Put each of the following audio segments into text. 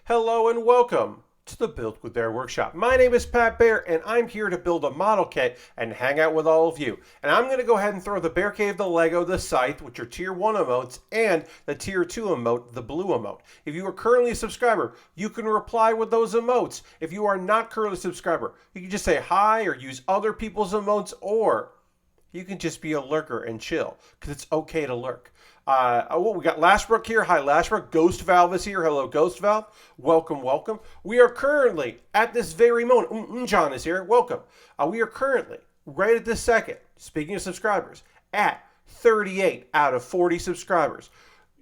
Hello and welcome to the Build With Baer Workshop. My name is Pat Baer and I'm here to build a model kit and hang out with all of you. And I'm going to go ahead and throw the Bear Cave, the Lego, the Scythe, which are Tier 1 emotes, and the Tier 2 emote, the blue emote. If you are currently a subscriber, you can reply with those emotes. If you are not currently a subscriber, you can just say hi or use other people's emotes, or you can just be a lurker and chill, because it's okay to lurk. We got Lashbrook here. Hi, Lashbrook. Ghost Valve is here. Hello, Ghost Valve. Welcome, welcome. We are currently, at this very moment, John is here. Welcome. We are currently, right at this second, speaking of subscribers, at 38 out of 40 subscribers.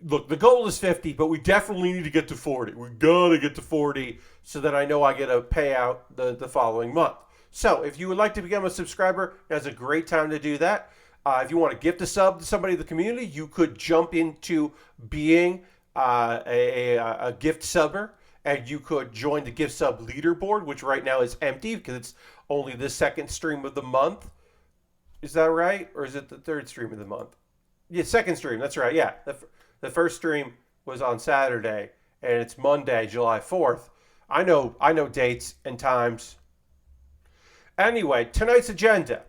Look, the goal is 50, but we definitely need to get to 40. We gotta get to 40 so that I know I get a payout the following month. So if you would like to become a subscriber, now's a great time to do that. If you want to gift a sub to somebody in the community, you could jump into being a gift subber, and you could join the gift sub leaderboard, which right now is empty because it's only the second stream of the month. Is that right? Or is it the third stream of the month? Yeah, second stream. That's right. Yeah. The first stream was on Saturday, and it's Monday, July 4th. I know dates and times. Anyway, tonight's agenda.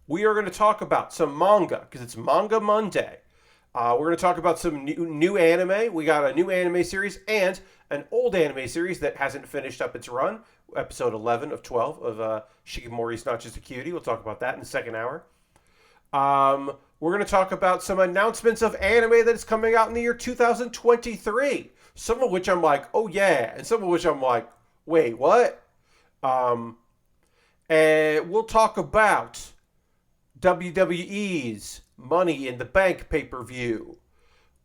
We are going to talk about some manga, because it's Manga Monday. We're going to talk about some new anime. We got a new anime series and an old anime series that hasn't finished up its run. Episode 11 of 12 of Shikimori's Not Just a Cutie. We'll talk about that in the second hour. We're going to talk about some announcements of anime that is coming out in the year 2023. Some of which I'm like, oh yeah. And some of which I'm like, wait, what? And we'll talk about WWE's Money in the Bank pay-per-view.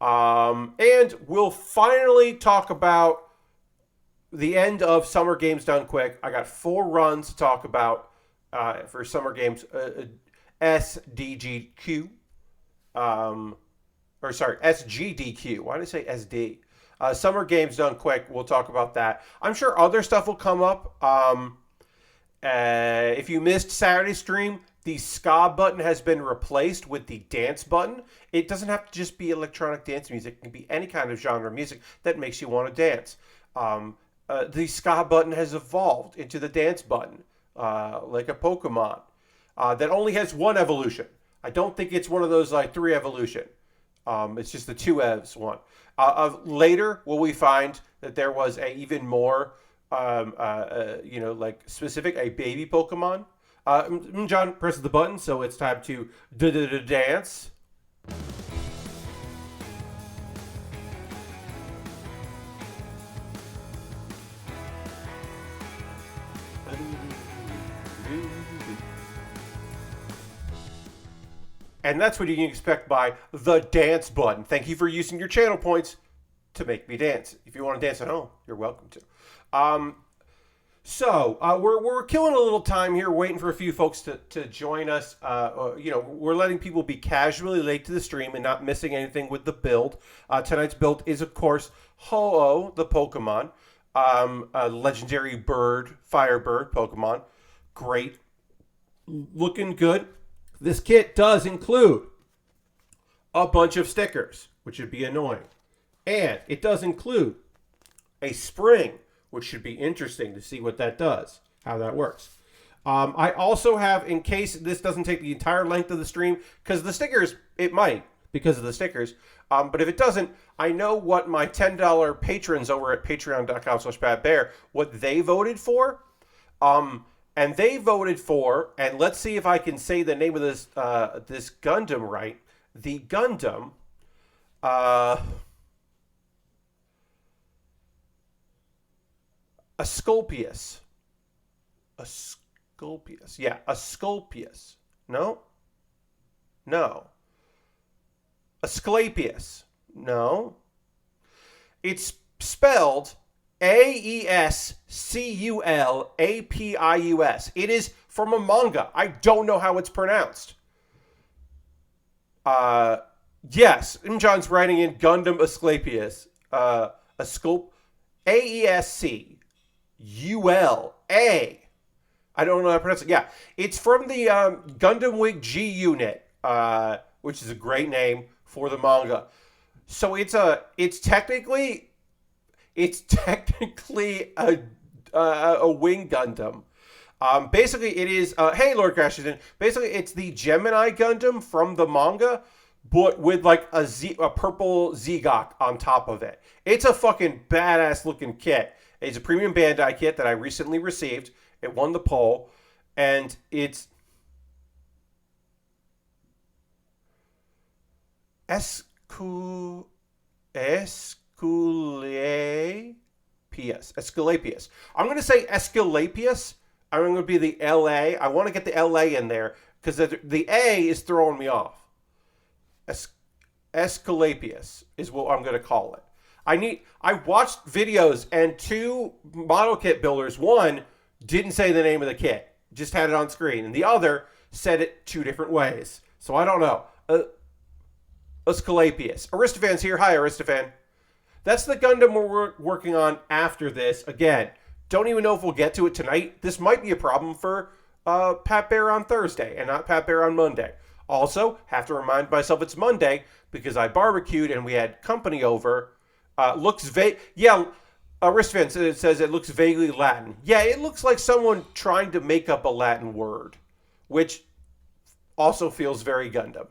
And we'll finally talk about the end of Summer Games Done Quick. I got 4 runs to talk about for Summer Games SDGQ. SGDQ. Why did I say SD? Summer Games Done Quick. We'll talk about that. I'm sure other stuff will come up. If you missed Saturday's stream, the ska button has been replaced with the dance button. It doesn't have to just be electronic dance music. It can be any kind of genre of music that makes you want to dance. The ska button has evolved into the dance button, like a Pokemon, that only has 1 evolution. I don't think it's one of those like 3 evolution. It's just the 2 evs one. Later, will we find that there was a even more, like specific, a baby Pokemon? John presses the button, so it's time to dance. And that's what you can expect by the dance button. Thank you for using your channel points to make me dance. If you want to dance at home, you're welcome to. So we're killing a little time here, waiting for a few folks to join us. We're letting people be casually late to the stream and not missing anything with the build. Tonight's build is, of course, Ho-Oh, the Pokemon, a legendary bird, Firebird Pokemon. Great, looking good. This kit does include a bunch of stickers, which would be annoying, and it does include a spring, which should be interesting to see what that does, how that works. I also have, in case this doesn't take the entire length of the stream, because the stickers, it might, because of the stickers. But if it doesn't, I know what my $10 patrons over at patreon.com/PatBear, what they voted for. And they voted for, and let's see if I can say the name of this this Gundam right. The Gundam... Asclepius. Asclepius. Yeah, Asclepius. No? Asclepius. No. It's spelled Aesculapius. It is from a manga. I don't know how it's pronounced. Yes, John's writing in Gundam Asclepius. Aescula. I don't know how to pronounce it. Yeah, it's from the Gundam Wing G Unit, which is a great name for the manga. So it's technically It's technically a wing Gundam. Basically, it is. Hey, Lord Grashington. Basically, it's the Gemini Gundam from the manga, but with like a purple Zegok on top of it. It's a fucking badass looking kit. It's a premium Bandai kit that I recently received. It won the poll, and it's Esculapius. I'm going to say Esculapius. I'm going to be the LA. I want to get the LA in there because the A is throwing me off. Esculapius is what I'm going to call it. I watched videos and two model kit builders, one didn't say the name of the kit, just had it on screen, and the other said it two different ways. So I don't know. Esculapius. Aristophane's here. Hi, Aristophan. That's the Gundam we're working on after this. Again, don't even know if we'll get to it tonight. This might be a problem for Pat Bear on Thursday and not Pat Bear on Monday. Also, have to remind myself it's Monday because I barbecued and we had company over. Looks vague. Yeah, Aristophan says it looks vaguely Latin. Yeah, it looks like someone trying to make up a Latin word, which also feels very Gundam.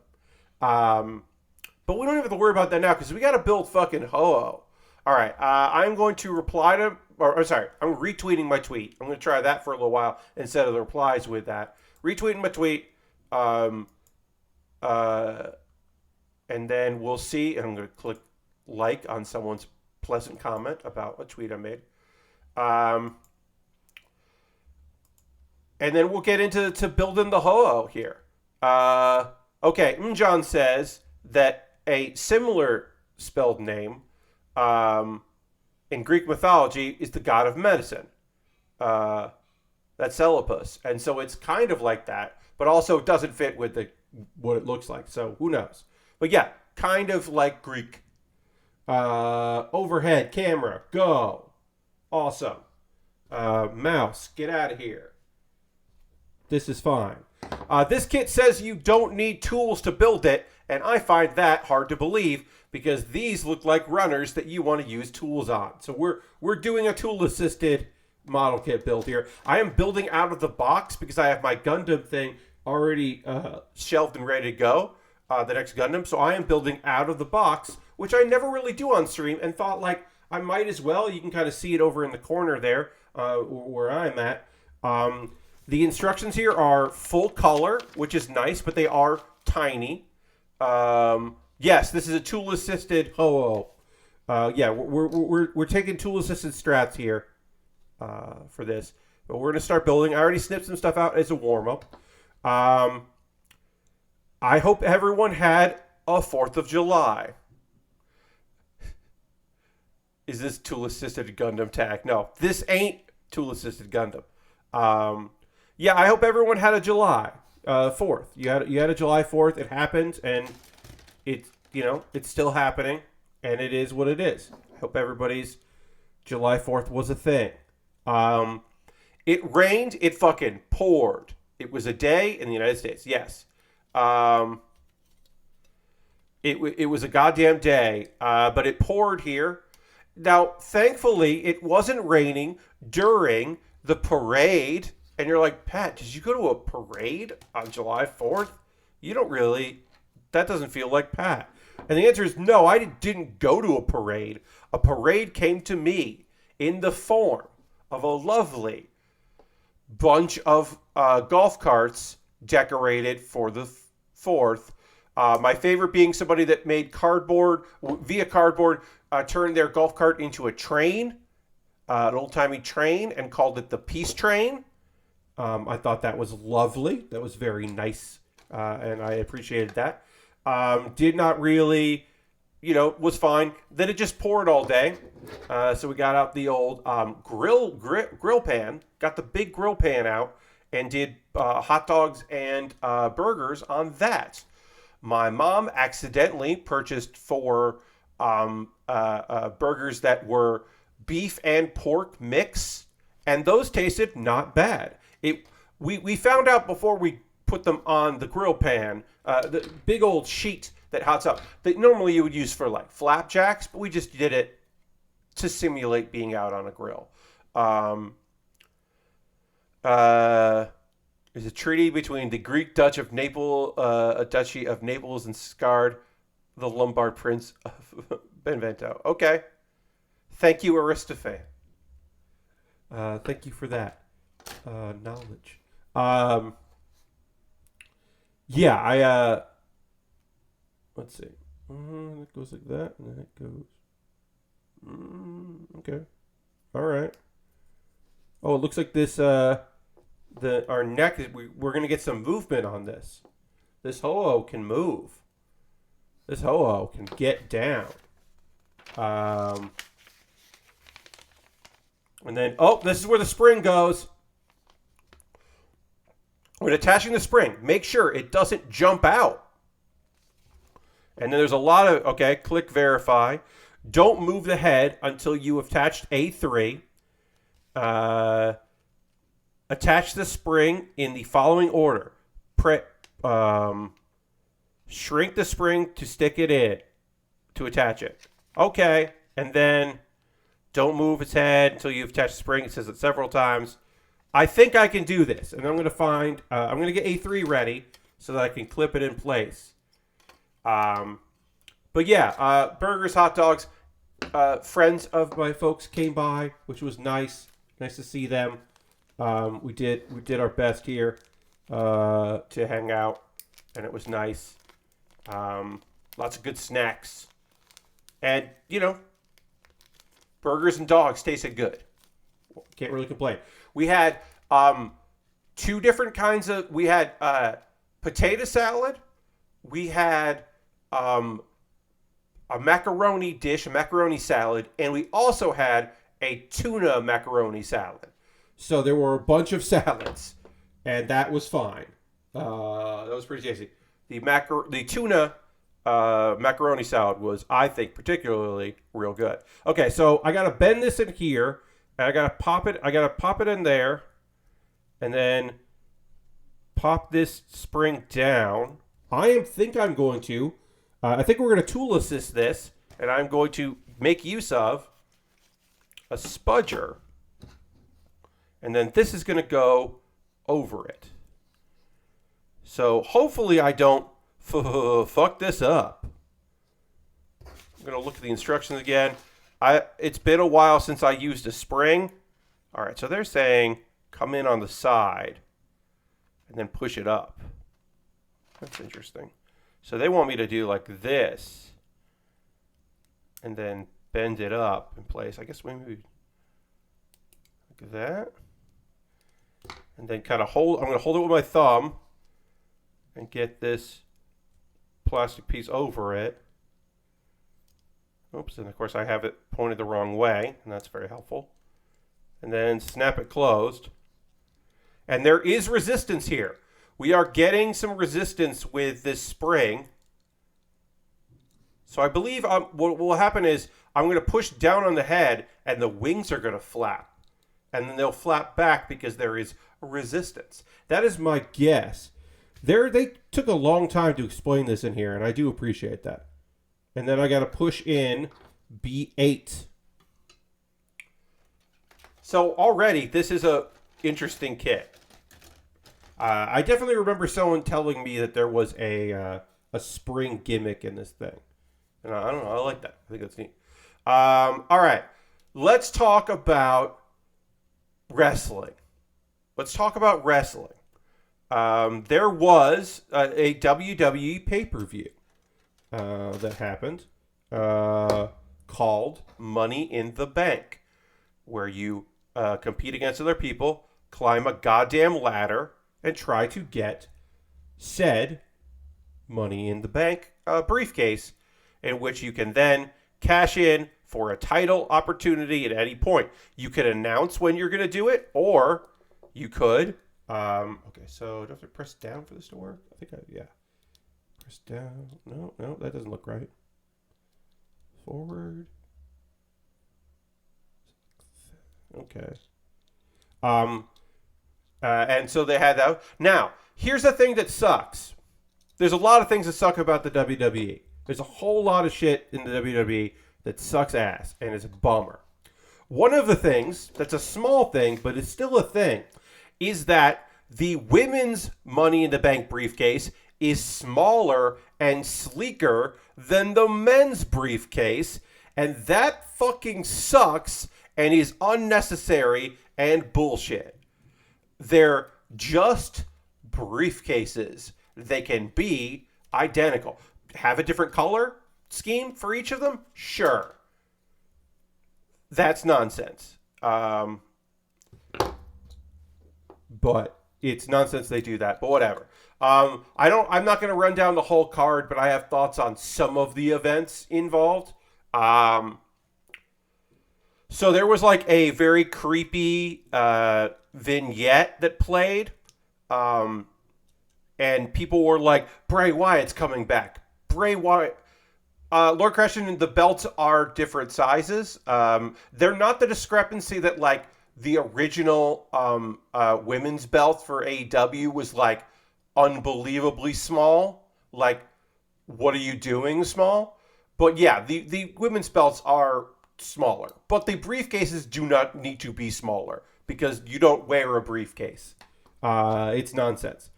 But we don't even have to worry about that now because we got to build fucking Ho-Oh. All right, I'm going to reply to, I'm retweeting my tweet. I'm going to try that for a little while instead of the replies with that. Retweeting my tweet, and then we'll see, and I'm going to click like on someone's pleasant comment about a tweet I made. And then we'll get into building the Ho-Oh here. Okay, Mjon says that a similar spelled name in Greek mythology is the god of medicine. That's Celipus. And so it's kind of like that, but also doesn't fit with what it looks like. So who knows? But yeah, kind of like Greek. Overhead camera, go. Awesome. Mouse, get out of here. This is fine. This kit says you don't need tools to build it, and I find that hard to believe because these look like runners that you want to use tools on. So we're doing a tool-assisted model kit build here. I am building out of the box because I have my Gundam thing already shelved and ready to go, the next Gundam. So I am building out of the box, which I never really do on stream, and thought like I might as well. You can kind of see it over in the corner there where I'm at. The instructions here are full color, which is nice, but they are tiny. Yes, this is a tool-assisted Ho-Oh. Yeah, we're taking tool-assisted strats here for this. But we're going to start building. I already snipped some stuff out as a warm-up. I hope everyone had a 4th of July. Is this tool-assisted Gundam tag? No, this ain't tool-assisted Gundam. Yeah, I hope everyone had a July 4th. You had a July 4th. It happened, and it's still happening, and it is what it is. I hope everybody's July 4th was a thing. It rained. It fucking poured. It was a day in the United States. Yes. It was a goddamn day, but it poured here. Now, thankfully, it wasn't raining during the parade. And you're like, Pat, did you go to a parade on July 4th? You don't really. That doesn't feel like Pat. And the answer is no, I didn't go to a parade. A parade came to me in the form of a lovely bunch of golf carts decorated for the 4th. My favorite being somebody that made cardboard, turned their golf cart into a train, an old-timey train, and called it the Peace Train. I thought that was lovely. That was very nice, and I appreciated that. Did not really, was fine. Then it just poured all day, so we got out the old grill pan, got the big grill pan out, and did hot dogs and burgers on that. My mom accidentally purchased 4 burgers that were beef and pork mix, and those tasted not bad. We found out before we put them on the grill pan, the big old sheet that hots up, that normally you would use for like flapjacks, but we just did it to simulate being out on a grill. There's a treaty between the Greek Dutch of Naples, a duchy of Naples, and Scard, the Lombard prince of Benevento. Okay. Thank you, Aristophanes. Thank you for that knowledge. Yeah, let's see. It goes like that, and then it goes. Okay. All right. Oh, it looks like this. Our neck. We're gonna get some movement on this. This ho-oh can move. This ho-oh can get down. And then, this is where the spring goes. When attaching the spring, make sure it doesn't jump out. And then there's a lot of, click verify. Don't move the head until you have attached A3. Attach the spring in the following order. Shrink the spring to stick it in, to attach it. Okay, and then don't move its head until you've attached the spring. It says it several times. I think I can do this, and I'm going to find, I'm going to get A3 ready so that I can clip it in place. But yeah, burgers, hot dogs, friends of my folks came by, which was nice. Nice to see them. We did our best here to hang out, and it was nice. Lots of good snacks, and burgers and dogs tasted good. Can't really complain. We had two different kinds of. We had potato salad. We had a macaroni dish, a macaroni salad, and we also had a tuna macaroni salad. So there were a bunch of salads, and that was fine. That was pretty tasty. The tuna macaroni salad was, I think, particularly real good. Okay, so I gotta bend this in here, and I gotta pop it in there, and then pop this spring down. I think we're going to tool assist this, and I'm going to make use of a spudger. And then this is going to go over it. So hopefully I don't fuck this up. I'm going to look at the instructions again. It's been a while since I used a spring. All right, so they're saying come in on the side and then push it up. That's interesting. So they want me to do like this and then bend it up in place. I guess maybe like that. And then kind of I'm going to hold it with my thumb and get this plastic piece over it. Oops, and of course I have it pointed the wrong way, and that's very helpful. And then snap it closed. And there is resistance here. We are getting some resistance with this spring. So I believe what will happen is I'm going to push down on the head, and the wings are going to flap. And then they'll flap back because there is resistance. That is my guess. They took a long time to explain this in here, and I do appreciate that. And then I got to push in B8. So already, this is a interesting kit. I definitely remember someone telling me that there was a spring gimmick in this thing. And I don't know. I like that. I think that's neat. All right. Let's talk about wrestling. There was a WWE pay-per-view that happened called Money in the Bank, where you compete against other people, climb a goddamn ladder, and try to get said Money in the Bank briefcase, in which you can then cash in for a title opportunity at any point. You can announce when you're going to do it, or you could. Okay, so do I have to press down for this to work? I think yeah. Press down. No, that doesn't look right. Forward. Okay. And so they had that. Now, here's the thing that sucks. There's a lot of things that suck about the WWE. There's a whole lot of shit in the WWE that sucks ass, and it's a bummer. One of the things that's a small thing, but it's still a thing, is that the women's Money in the Bank briefcase is smaller and sleeker than the men's briefcase, and that fucking sucks and is unnecessary and bullshit. They're just briefcases. They can be identical. Have a different color scheme for each of them? Sure. That's nonsense. But it's nonsense they do that. But whatever. I'm not going to run down the whole card, but I have thoughts on some of the events involved. So there was like a very creepy vignette that played. And people were like, Bray Wyatt's coming back. Bray Wyatt. Lord Christian, the belts are different sizes. They're not the discrepancy that like the original women's belt for AEW was like unbelievably small. Like, what are you doing small? But yeah, the women's belts are smaller. But the briefcases do not need to be smaller because you don't wear a briefcase. It's nonsense.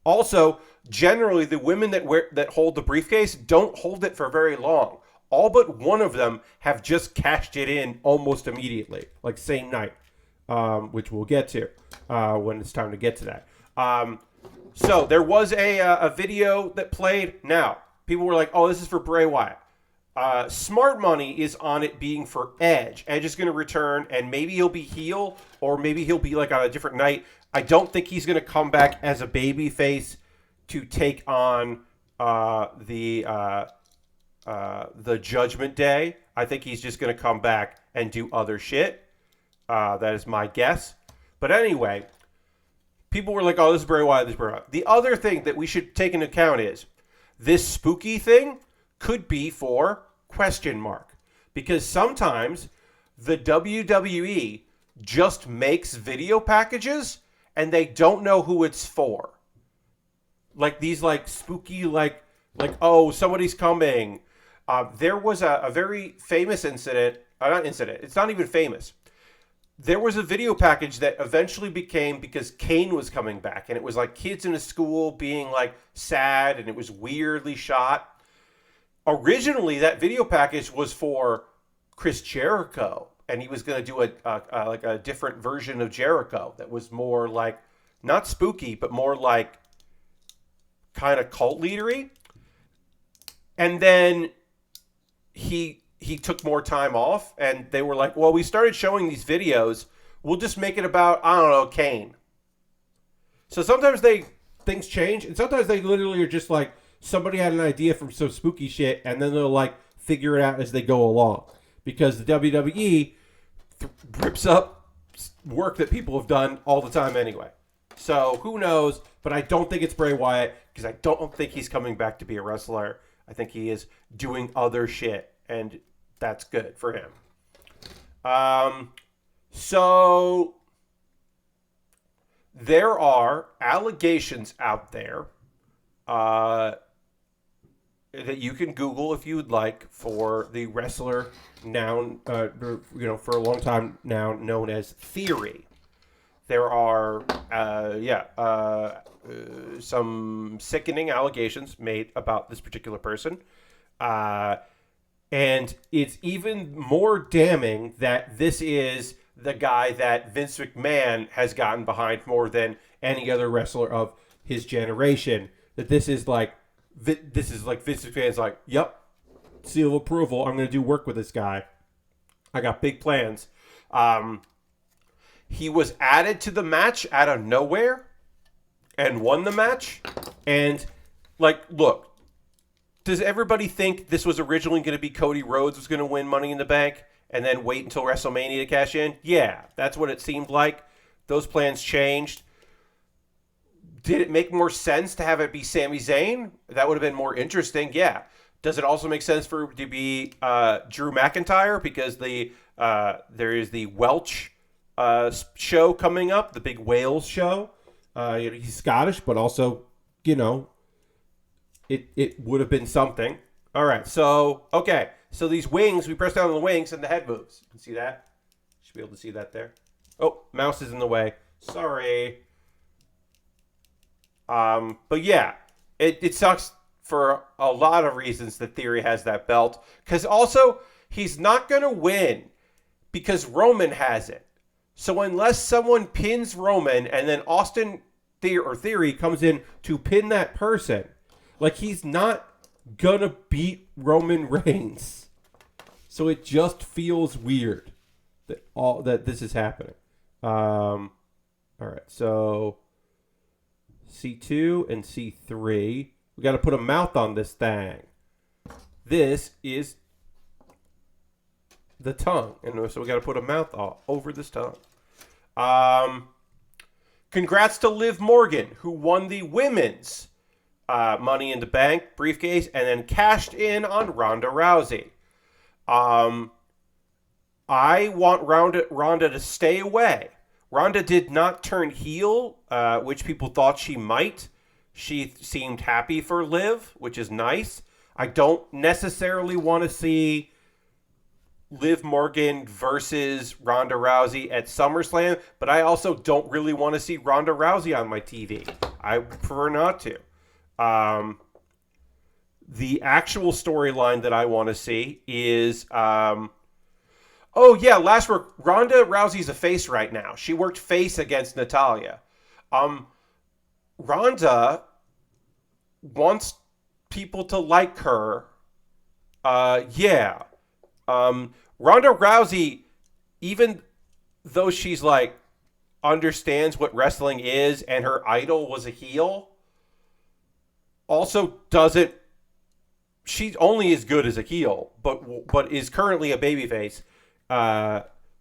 Also, generally, the women that hold the briefcase don't hold it for very long. All but one of them have just cashed it in almost immediately, like same night, which we'll get to when it's time to get to that. So there was a video that played. Now, people were like, oh, this is for Bray Wyatt. Smart money is on it being for Edge. Edge is going to return, and maybe he'll be heel, or maybe he'll be like on a different night. I don't think he's going to come back as a babyface to take on the Judgment Day. I think he's just going to come back and do other shit. That is my guess. But anyway, people were like, oh, this is Bray Wyatt, this is Bray Wyatt. The other thing that we should take into account is this spooky thing could be for ? Because sometimes the WWE just makes video packages and they don't know who it's for. Like these like spooky, like oh, somebody's coming. There was a very famous incident. Not incident. It's not even famous. There was a video package that eventually became because Kane was coming back. And it was like kids in a school being like sad. And it was weirdly shot. Originally, that video package was for Chris Jericho. And he was going to do a different version of Jericho that was more like, not spooky, but more like kind of cult leadery. And then he took more time off, and they were like, well, we started showing these videos. We'll just make it about, I don't know, Kane. So sometimes things change, and sometimes they literally are just like, somebody had an idea from some spooky shit, and then they'll like figure it out as they go along. Because the WWE rips up work that people have done all the time anyway. So who knows? But I don't think it's Bray Wyatt because I don't think he's coming back to be a wrestler. I think he is doing other shit, and that's good for him. So there are allegations out there that you can Google if you would like for the wrestler now, for a long time now known as Theory. There are, some sickening allegations made about this particular person. And it's even more damning that this is the guy that Vince McMahon has gotten behind more than any other wrestler of his generation. That this is like Vince McMahon's like, yep, seal of approval. I'm going to do work with this guy. I got big plans. He was added to the match out of nowhere and won the match. And, look, does everybody think this was originally going to be Cody Rhodes was going to win Money in the Bank and then wait until WrestleMania to cash in? Yeah, that's what it seemed like. Those plans changed. Did it make more sense to have it be Sami Zayn? That would have been more interesting. Yeah. Does it also make sense for it to be Drew McIntyre? Because there is the Welch show coming up, the big Wales show. He's Scottish, but also, it would have been something. All right. So, okay. So these wings, we press down on the wings and the head moves. You can see that? Should be able to see that there. Oh, mouse is in the way. Sorry. But yeah, it sucks for a lot of reasons that Theory has that belt. Because also, he's not going to win because Roman has it. So unless someone pins Roman and then Austin Theory comes in to pin that person, like, he's not going to beat Roman Reigns. So it just feels weird that this is happening. All right, so C2 and C3. We got to put a mouth on this thing. This is the tongue, and so we got to put a mouth over this tongue. Congrats to Liv Morgan, who won the women's Money in the Bank briefcase and then cashed in on Ronda Rousey. I want Ronda to stay away. Ronda did not turn heel, which people thought she might. She seemed happy for Liv, which is nice. I don't necessarily want to see Liv Morgan versus Ronda Rousey at SummerSlam, but I also don't really want to see Ronda Rousey on my TV. I prefer not to. The actual storyline that I want to see is... Ronda Rousey's a face right now. She worked face against Natalya. Ronda wants people to like her. Ronda Rousey, even though she's like understands what wrestling is and her idol was a heel, also doesn't. She's only as good as a heel, but is currently a babyface,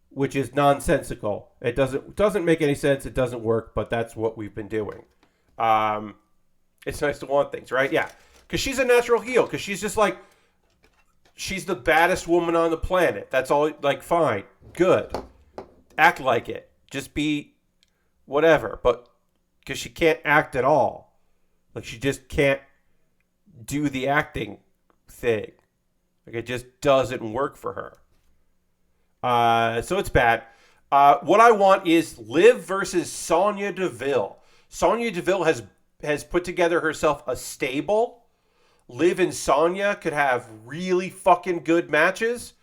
which is nonsensical. It doesn't make any sense. It doesn't work, but that's what we've been doing. It's nice to want things, right? Yeah, because she's a natural heel. Because she's just like, she's the baddest woman on the planet. That's all. Like, fine, good, act like it. Just be whatever. But because she can't act at all, like she just can't do the acting thing. Like, it just doesn't work for her. So it's bad. What I want is Liv versus Sonya Deville. Sonya Deville has put together herself a stable. Liv and Sonya could have really fucking good matches.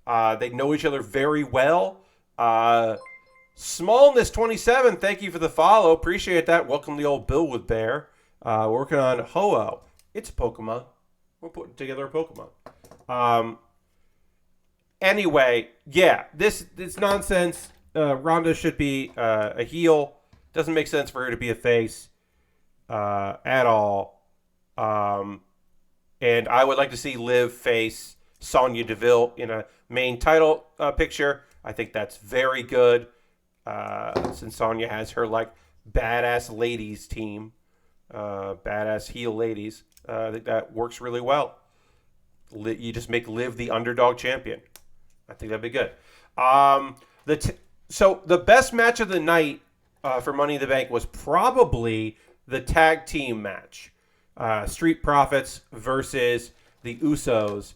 They know each other very well. Smallness27, thank you for the follow. Appreciate that. Welcome to the old Build With Baer. Working on Ho-Oh. It's a Pokemon. We're putting together a Pokemon. Anyway, yeah, this nonsense. Ronda should be a heel. Doesn't make sense for her to be a face at all. And I would like to see Liv face Sonya Deville in a main title picture. I think that's very good. Since Sonya has her like badass ladies team, badass heel ladies. I think that works really well. You just make Liv the underdog champion. I think that'd be good. So the best match of the night for Money in the Bank was probably the tag team match. Street Profits versus the Usos.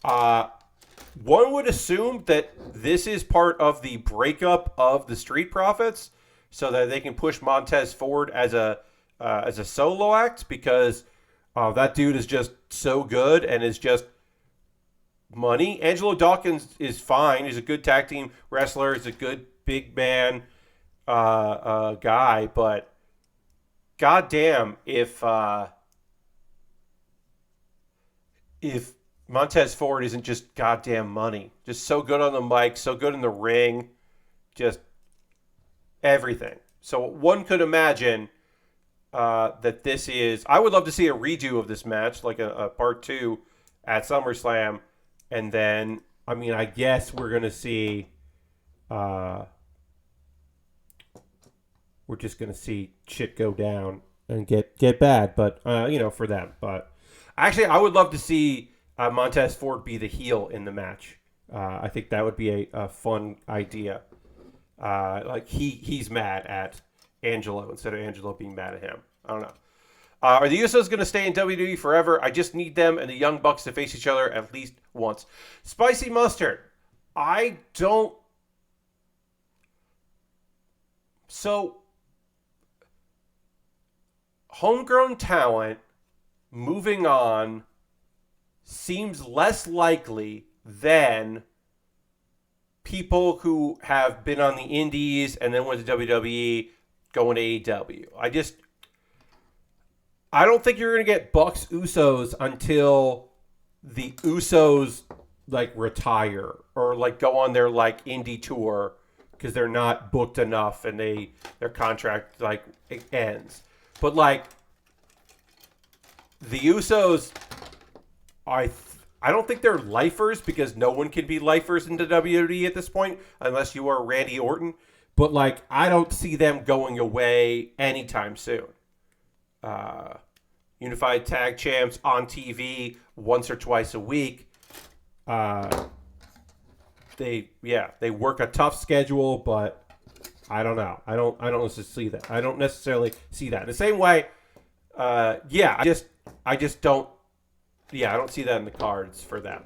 One would assume that this is part of the breakup of the Street Profits so that they can push Montez forward as a solo act, because that dude is just so good and is just money. Angelo Dawkins is fine. He's a good tag team wrestler. He's a good big man guy, but goddamn if Montez Ford isn't just goddamn money. Just so good on the mic, so good in the ring, just everything. So one could imagine that this is... I would love to see a redo of this match, like a part 2 at SummerSlam. And then, I mean, I guess we're going to see... we're just going to see shit go down and get bad, but, for them. But actually, I would love to see Montez Ford be the heel in the match. I think that would be a fun idea. Like he's mad at Angelo instead of Angelo being mad at him. I don't know. Are the Usos going to stay in WWE forever? I just need them and the Young Bucks to face each other at least once. Spicy Mustard. I don't. So, homegrown talent moving on seems less likely than people who have been on the indies and then went to WWE going to AEW. I don't think you're going to get Bucks Usos until the Usos like retire or like go on their like indie tour because they're not booked enough and their contract like it ends. But like the Usos, I don't think they're lifers because no one can be lifers into WWE at this point unless you are Randy Orton. But like I don't see them going away anytime soon. Unified Tag Champs on TV once or twice a week. They work a tough schedule, but I don't know. I don't necessarily see that. I don't necessarily see that. The same way, I just don't. Yeah, I don't see that in the cards for them.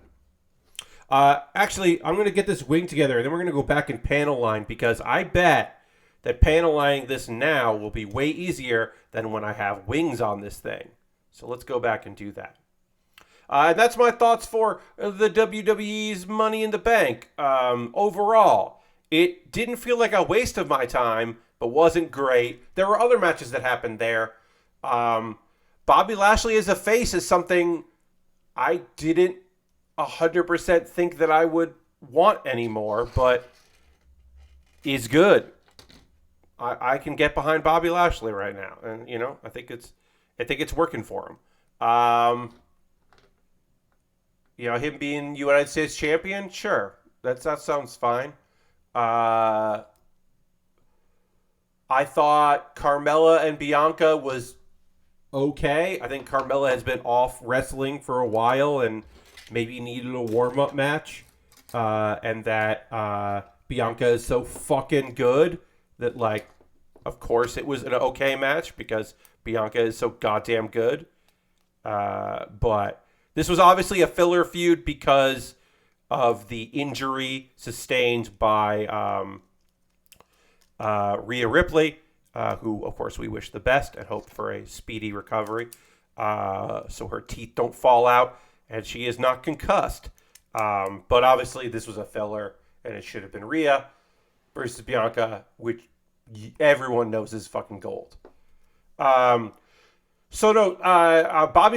Actually, I'm going to get this wing together, and then we're going to go back and panel line because I bet that panel lining this now will be way easier than when I have wings on this thing. So let's go back and do that. That's my thoughts for the WWE's Money in the Bank. Overall, it didn't feel like a waste of my time, but wasn't great. There were other matches that happened there. Bobby Lashley as a face is something I didn't 100% think that I would want anymore, but is good. I can get behind Bobby Lashley right now, and I think it's working for him. Him being United States champion, sure, that sounds fine. I thought Carmella and Bianca was okay. I think Carmella has been off wrestling for a while and maybe needed a warm-up match. And that Bianca is so fucking good that, like, of course it was an okay match because Bianca is so goddamn good. But this was obviously a filler feud because of the injury sustained by Rhea Ripley, who, of course, we wish the best and hope for a speedy recovery so her teeth don't fall out and she is not concussed. But obviously this was a filler and it should have been Rhea versus Bianca, which everyone knows is fucking gold. Bobby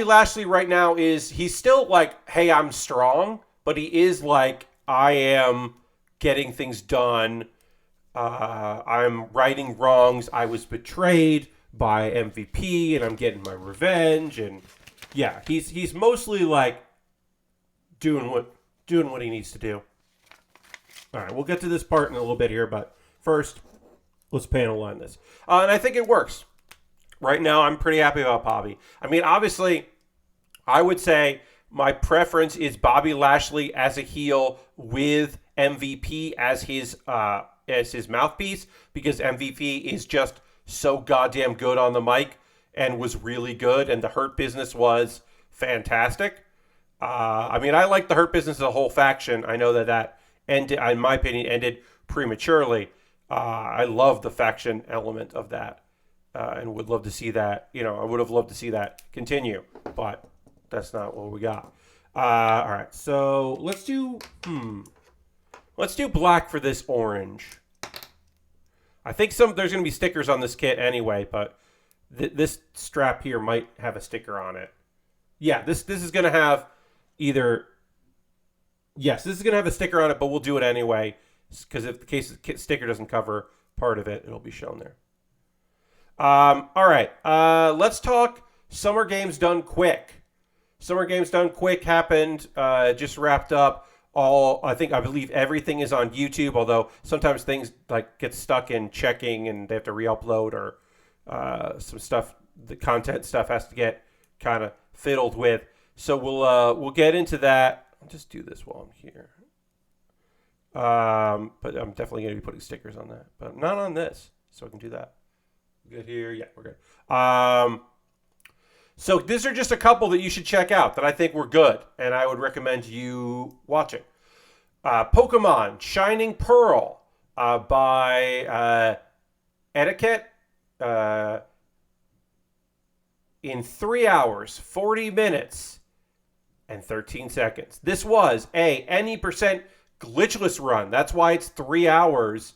Lashley right now he's still like, hey, I'm strong, but he is like, I am getting things done. I'm righting wrongs. I was betrayed by MVP, and I'm getting my revenge. And yeah, he's mostly like doing what he needs to do. All right, we'll get to this part in a little bit here, but first, let's panel line this. And I think it works. Right now, I'm pretty happy about Bobby. I mean, obviously, I would say my preference is Bobby Lashley as a heel with MVP as his mouthpiece, because MVP is just so goddamn good on the mic and was really good, and the Hurt Business was fantastic. I mean, I like the Hurt Business as a whole faction. I know that ended, in my opinion, ended prematurely. I love the faction element of that, and would love to see that. I would have loved to see that continue, but that's not what we got. All right, so let's do black for this orange. I think there's going to be stickers on this kit anyway, but this strap here might have a sticker on it. Yeah, this is going to have either... Yes, this is going to have a sticker on it, but we'll do it anyway, because if the sticker doesn't cover part of it, it'll be shown there. All right, let's talk Summer Games Done Quick. Summer Games Done Quick happened, just wrapped up. I believe everything is on YouTube, although sometimes things like get stuck in checking and they have to re-upload, or some stuff, the content stuff has to get kind of fiddled with. So we'll get into that. I'll just do this while I'm here. But I'm definitely going to be putting stickers on that, but not on this. So I can do that. Good here. Yeah, we're good. So these are just a couple that you should check out that I think were good, and I would recommend you watching. Pokemon Shining Pearl by Etiquette in 3 hours, 40 minutes, and 13 seconds. This was any percent glitchless run. That's why it's 3 hours,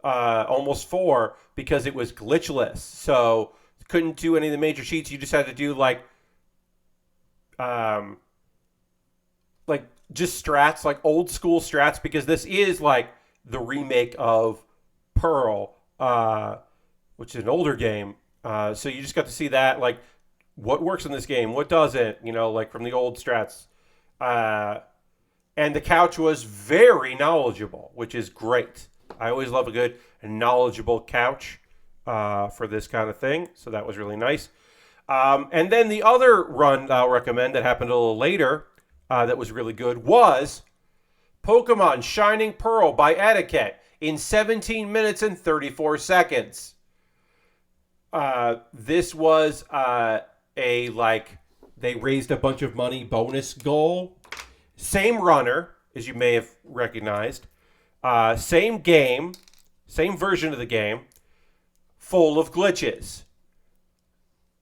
almost 4, because it was glitchless. So couldn't do any of the major cheats. You just had to do like just strats, like old school strats, because this is like the remake of Pearl, which is an older game. So you just got to see that, like what works in this game, what doesn't, like from the old strats. And the couch was very knowledgeable, which is great. I always love a good knowledgeable couch for this kind of thing. So that was really nice. And then the other run I'll recommend that happened a little later that was really good was Pokemon Shining Pearl by Etiquette in 17 minutes and 34 seconds. This was they raised a bunch of money bonus goal. Same runner, as you may have recognized. Same game, same version of the game, full of glitches.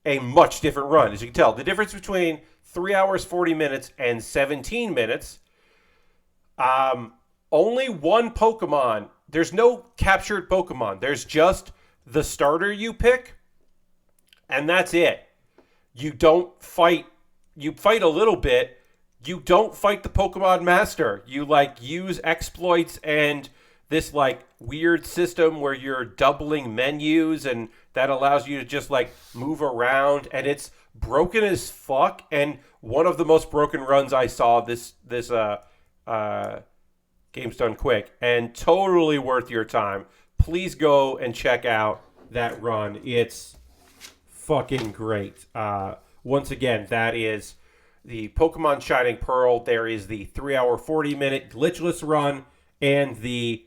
A much different run, as you can tell. The difference between 3 hours, 40 minutes and 17 minutes. Only one Pokemon. There's no captured Pokemon. There's just the starter you pick, and that's it. You don't fight. You fight a little bit. You don't fight the Pokemon Master. You use exploits and this weird system where you're doubling menus, and that allows you to just move around, and it's broken as fuck. And one of the most broken runs I saw this game's done quick and totally worth your time. Please go and check out that run. It's fucking great. Once again, that is the Pokemon Shining Pearl. There is the 3 hour, 40 minute glitchless run and the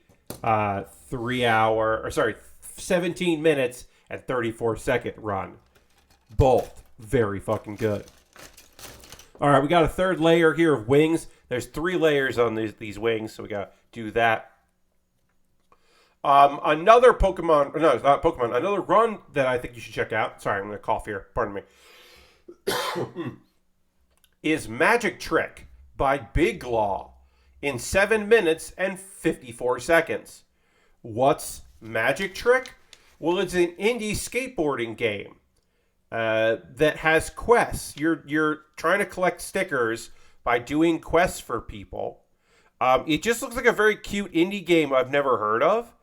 17 minutes and 34-second run. Both very fucking good. All right, we got a third layer here of wings. There's 3 layers on these wings, so we got to do that. Another Pokemon, no, it's not Pokemon, another run that I think you should check out. Sorry, I'm going to cough here. Pardon me. Is Magic Trick by Big Law in 7 minutes and 54 seconds. What's Magic Trick? Well, it's an indie skateboarding game that has quests. You're trying to collect stickers by doing quests for people. It just looks like a very cute indie game I've never heard of,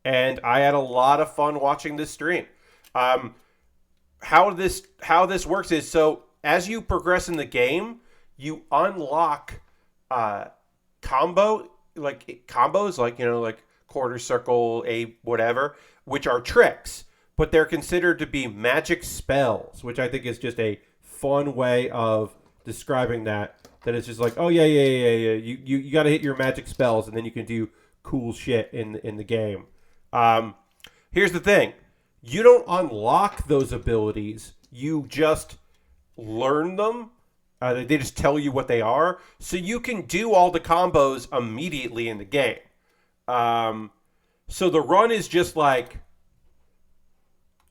and I had a lot of fun watching this stream. How this works is, so as you progress in the game, you unlock combos, like quarter circle, a whatever, which are tricks, but they're considered to be magic spells, which I think is just a fun way of describing that. That it's just oh yeah. You got to hit your magic spells, and then you can do cool shit in the game. Here's the thing: you don't unlock those abilities. You just learn them. They just tell you what they are, so you can do all the combos immediately in the game. So the run is just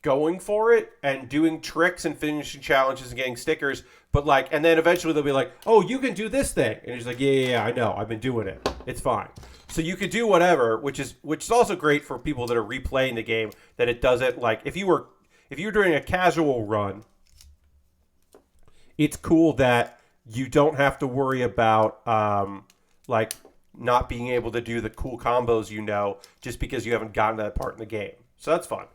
going for it and doing tricks and finishing challenges and getting stickers. But and then eventually they'll be oh, you can do this thing, and he's yeah, I know, I've been doing it. It's fine. So you could do whatever, which is also great for people that are replaying the game. That it doesn't if you were doing a casual run, it's cool that you don't have to worry about not being able to do the cool combos, just because you haven't gotten to that part in the game. So that's fun.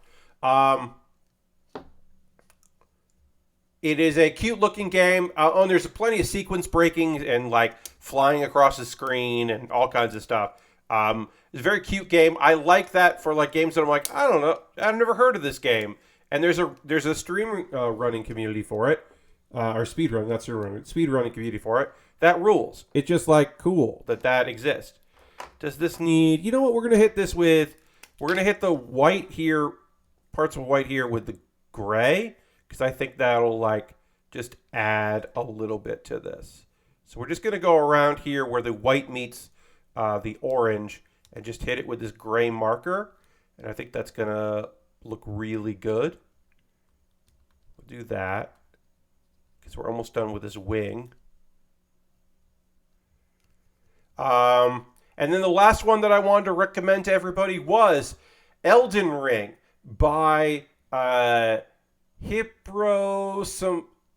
It is a cute looking game. And there's plenty of sequence breaking and flying across the screen and all kinds of stuff. It's a very cute game. I like that for games that I'm I don't know, I've never heard of this game. And there's a stream running community for it. Or speedrun, that's your speedrunning community for it. That rules. It's just cool that exists. Does this need? You know what? We're gonna hit this with. We're gonna hit the white here, parts of white here with the gray, because I think that'll just add a little bit to this. So we're just going to go around here where the white meets the orange and just hit it with this gray marker. And I think that's going to look really good. We'll do that because we're almost done with this wing. And then the last one that I wanted to recommend to everybody was Elden Ring by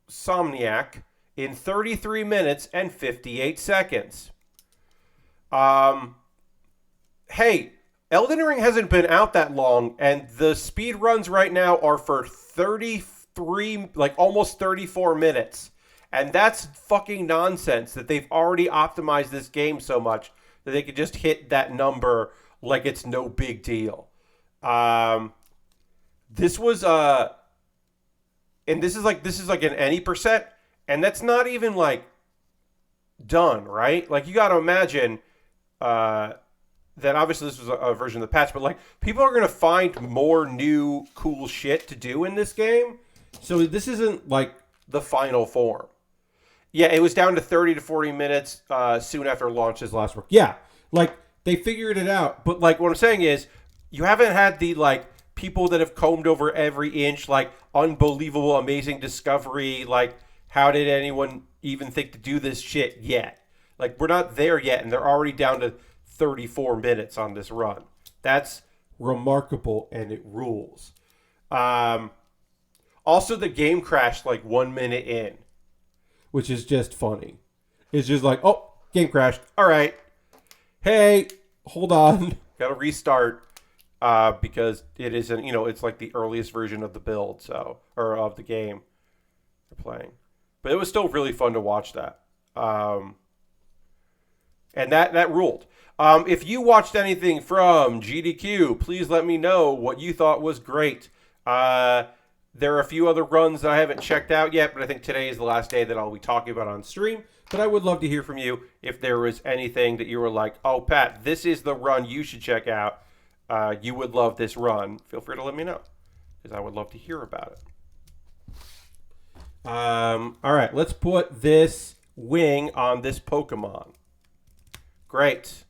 Somniac in 33 minutes and 58 seconds. Hey, Elden Ring hasn't been out that long, and the speed runs right now are for 33, like almost 34 minutes. And that's fucking nonsense that they've already optimized this game so much that they could just hit that number like it's no big deal. This was and this is like an any percent, and that's not even like done, right? Like you got to imagine that obviously this was a version of the patch, but like people are gonna find more new cool shit to do in this game. So this isn't like the final form. Yeah, it was down to 30 to 40 minutes soon after launch this last week. Yeah, like they figured it out. But like what I'm saying is you haven't had the like people that have combed over every inch, like unbelievable, amazing discovery. Like how did anyone even think to do this shit yet? Like we're not there yet, and they're already down to 34 minutes on this run. That's remarkable, and it rules. Also, the game crashed like 1 minute in, which is just funny. It's just like, oh, game crashed. All right. Hey, hold on. Got to restart because it isn't, it's like the earliest version of the build, or of the game they're playing. But it was still really fun to watch that. And that ruled. If you watched anything from GDQ, please let me know what you thought was great. There are a few other runs that I haven't checked out yet, but I think today is the last day that I'll be talking about on stream. But I would love to hear from you if there was anything that you were like, oh, Pat, this is the run you should check out. You would love this run. Feel free to let me know because I would love to hear about it. All right, let's put this wing on this Pokemon. Great.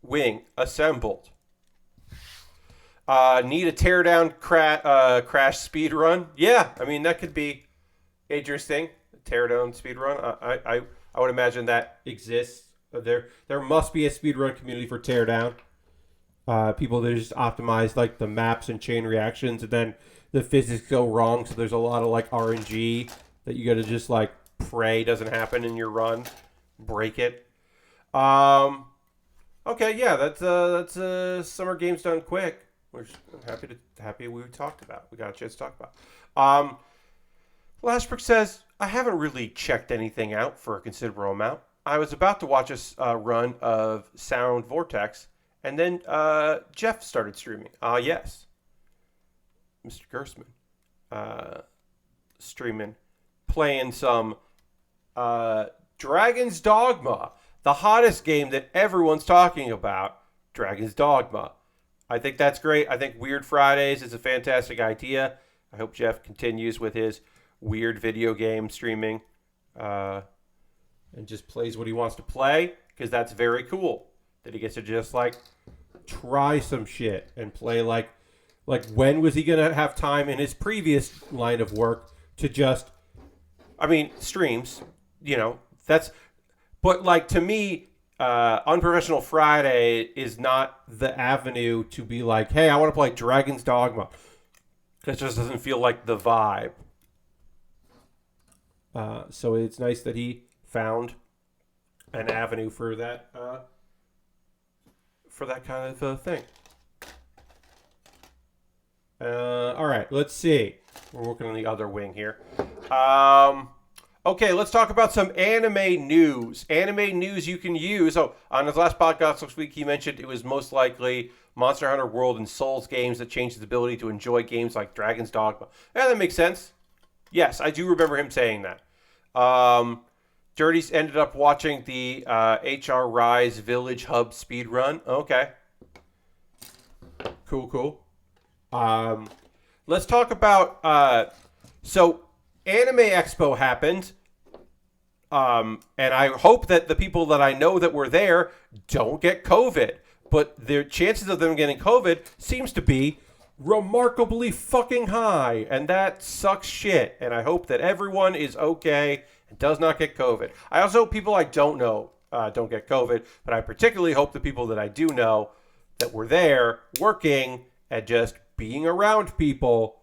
Wing assembled. Need a teardown crash speed run? Yeah, I mean that could be interesting. Teardown speed run. I would imagine that exists. There must be a speed run community for teardown. People that just optimize like the maps and chain reactions, and then the physics go wrong. So there's a lot of like RNG that you got to just like pray doesn't happen in your run. Break it. Okay, yeah, that's summer games done quick. Which I'm happy we talked about. We got a chance to talk about. Lashbrook says, I haven't really checked anything out for a considerable amount. I was about to watch a run of Sound Vortex, and then Jeff started streaming. Yes. Mr. Gersman. Streaming. Playing some Dragon's Dogma. The hottest game that everyone's talking about. Dragon's Dogma. I think that's great. I think Weird Fridays is a fantastic idea. I hope Jeff continues with his weird video game streaming and just plays what he wants to play because that's very cool that he gets to just like try some shit and play like when was he going to have time in his previous line of work to just, streams, but like to me, Unprofessional Friday is not the avenue to be like, hey, I want to play Dragon's Dogma. That just doesn't feel like the vibe. So it's nice that he found an avenue for that kind of thing. All right, let's see. We're working on the other wing here. Okay, let's talk about some anime news. Anime news you can use. So, on his last podcast last week, he mentioned it was most likely Monster Hunter World and Souls games that changed his ability to enjoy games like Dragon's Dogma. Yeah, that makes sense. Yes, I do remember him saying that. Dirty's ended up watching the HR Rise Village Hub speedrun. Okay. Cool. let's talk about so Anime Expo happened. And I hope that the people that I know that were there don't get COVID. But the chances of them getting COVID seems to be remarkably fucking high. And that sucks shit. And I hope that everyone is okay and does not get COVID. I also hope people I don't know don't get COVID. But I particularly hope the people that I do know that were there working and just being around people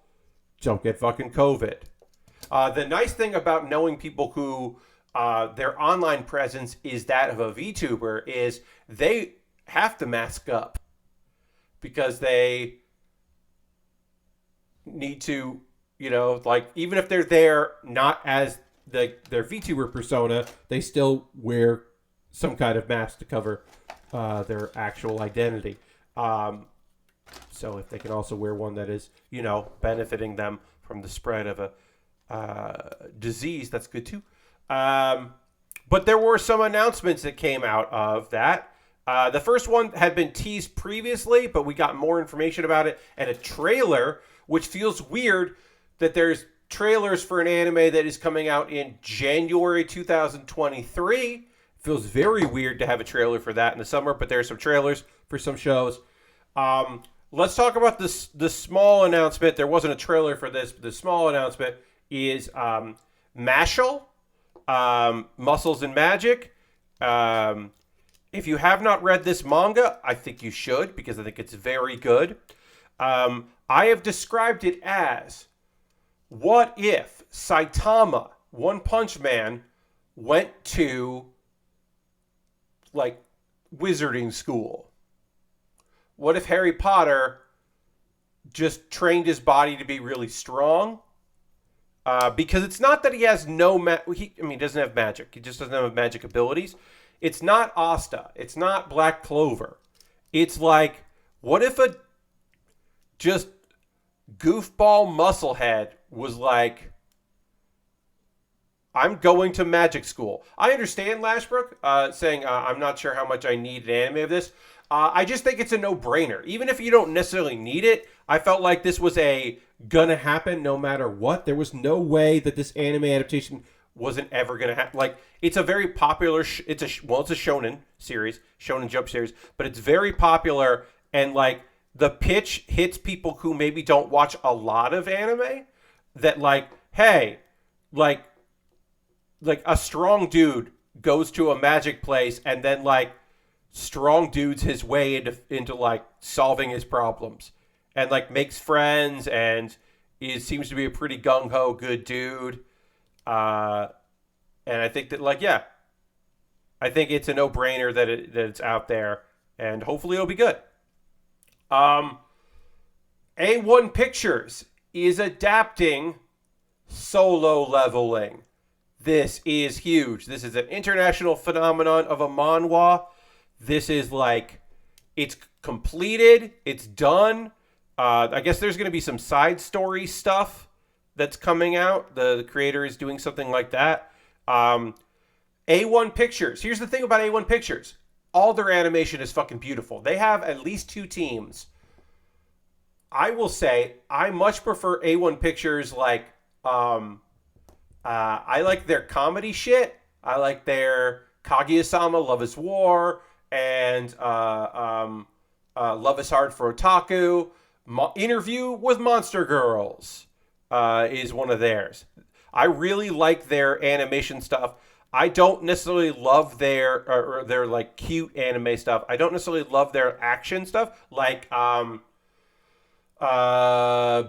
don't get fucking COVID. The nice thing about knowing people who their online presence is that of a VTuber is they have to mask up because they need to, like, even if they're there not as their VTuber persona, they still wear some kind of mask to cover their actual identity. So if they can also wear one that is, benefiting them from the spread of a disease, that's good too. But there were some announcements that came out of that. The first one had been teased previously, but we got more information about it and a trailer, which feels weird that there's trailers for an anime that is coming out in January 2023. Feels very weird to have a trailer for that in the summer, but there's some trailers for some shows. Let's talk about the small announcement. There wasn't a trailer for this, but the small announcement is Mashal, Muscles and Magic. If you have not read this manga, I think you should because I think it's very good. I have described it as, what if Saitama, One Punch Man, went to like wizarding school? What if Harry Potter just trained his body to be really strong? Because it's not that he has he doesn't have magic. He just doesn't have magic abilities. It's not Asta. It's not Black Clover. It's like, what if a just goofball musclehead was like, I'm going to magic school. I understand Lashbrook saying, I'm not sure how much I need an anime of this. I just think it's a no-brainer. Even if you don't necessarily need it, I felt like this was gonna happen no matter what. There was no way that this anime adaptation wasn't ever gonna happen. Like, it's a very popular, it's a shonen series, shonen jump series, but it's very popular, and like, the pitch hits people who maybe don't watch a lot of anime, that like, hey, like a strong dude goes to a magic place and then like strong dudes his way into like solving his problems and like makes friends and seems to be a pretty gung-ho good dude. And I think that like, yeah, I think it's a no-brainer that it's out there and hopefully it'll be good. A1 Pictures is adapting Solo Leveling. This is huge. This is an international phenomenon of a manhwa. This is like, it's completed. It's done. I guess there's going to be some side story stuff that's coming out. The creator is doing something like that. A1 Pictures. Here's the thing about A1 Pictures. All their animation is fucking beautiful. They have at least 2 teams. I will say I much prefer A1 Pictures like I like their comedy shit. I like their Kaguya-sama, Love is War, and Love is Hard for Otaku. Interview with Monster Girls is one of theirs. I really like their animation stuff. I don't necessarily love their like cute anime stuff. I don't necessarily love their action stuff. Like the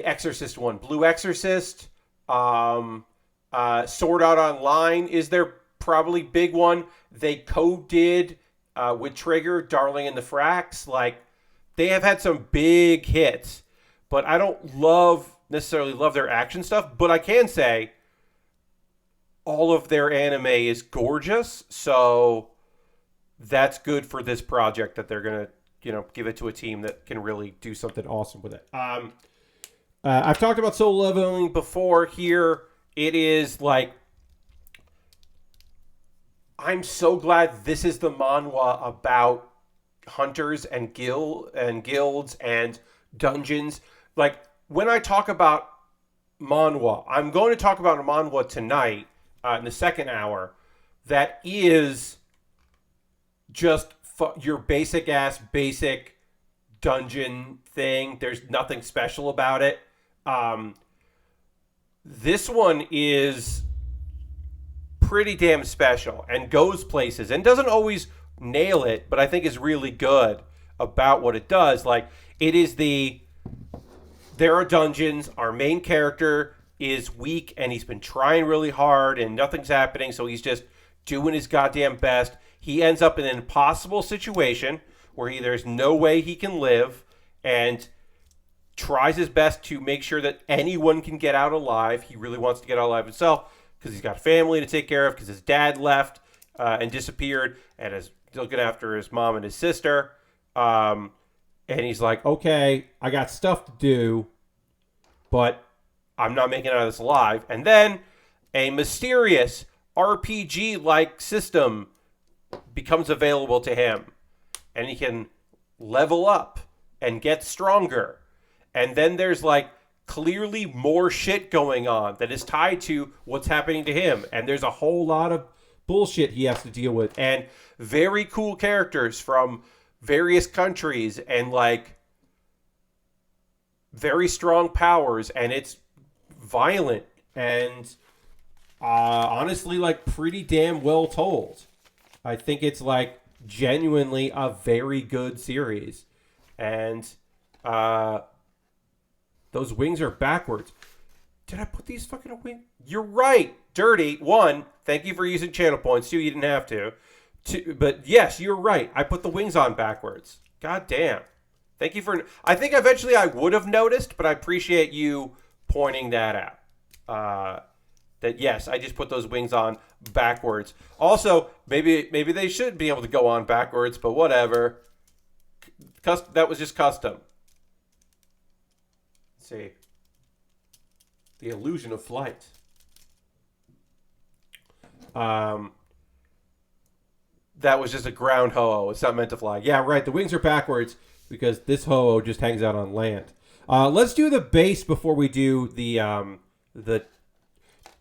Exorcist one, Blue Exorcist. Sword Art Online is their probably big one. They co-did with Trigger, Darling in the Franxx. Like, they have had some big hits, but I don't necessarily love their action stuff. But I can say all of their anime is gorgeous, so that's good for this project that they're gonna, give it to a team that can really do something awesome with it. I've talked about Solo Leveling before here. It is like, I'm so glad this is the manhwa about hunters and guilds and dungeons. like when I talk about manhwa, I'm going to talk about a manhwa tonight in the second hour that is just your basic dungeon thing. There's nothing special about it. This one is pretty damn special and goes places and doesn't always nail it, but I think is really good about what it does. Like, it is there are dungeons, our main character is weak and he's been trying really hard and nothing's happening, so he's just doing his goddamn best. He ends up in an impossible situation where there's no way he can live, and tries his best to make sure that anyone can get out alive. He really wants to get out alive himself because he's got a family to take care of, because his dad left and disappeared and is looking after his mom and his sister. And he's like, okay, I got stuff to do, but I'm not making it out of this alive. And then a mysterious RPG-like system becomes available to him, and he can level up and get stronger. And then there's like clearly more shit going on that is tied to what's happening to him, and there's a whole lot of bullshit he has to deal with, and very cool characters from various countries, and like very strong powers, and it's violent and honestly like pretty damn well told. I think it's like genuinely a very good series, and those wings are backwards. Did I put these fucking wings? You're right, Dirty. One, thank you for using channel points. Two, you didn't have to. Two, but yes, you're right. I put the wings on backwards. God damn. Thank you for... I think eventually I would have noticed, but I appreciate you pointing that out. That yes, I just put those wings on backwards. Also, maybe they should be able to go on backwards, but whatever. That was just custom. Let's see. The illusion of flight. That was just a ground ho-oh. It's not meant to fly. Yeah, right. The wings are backwards because this ho-oh just hangs out on land. Let's do the base before we do the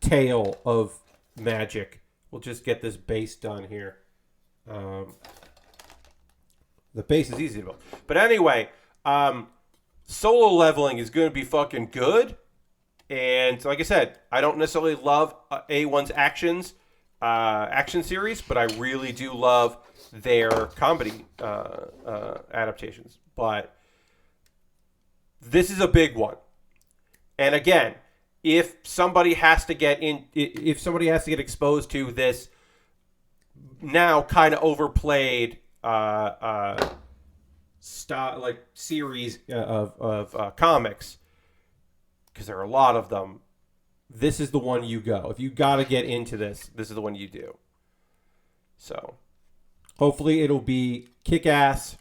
tail of magic. We'll just get this base done here. The base is easy to build. But anyway, solo leveling is going to be fucking good. And like I said, I don't necessarily love A1's action series, but I really do love their comedy adaptations. But this is a big one. And again, if somebody has to get exposed to this now kind of overplayed series of comics, because there are a lot of them, this is the one you go. If you got to get into this is the one you do. So hopefully it'll be kick-ass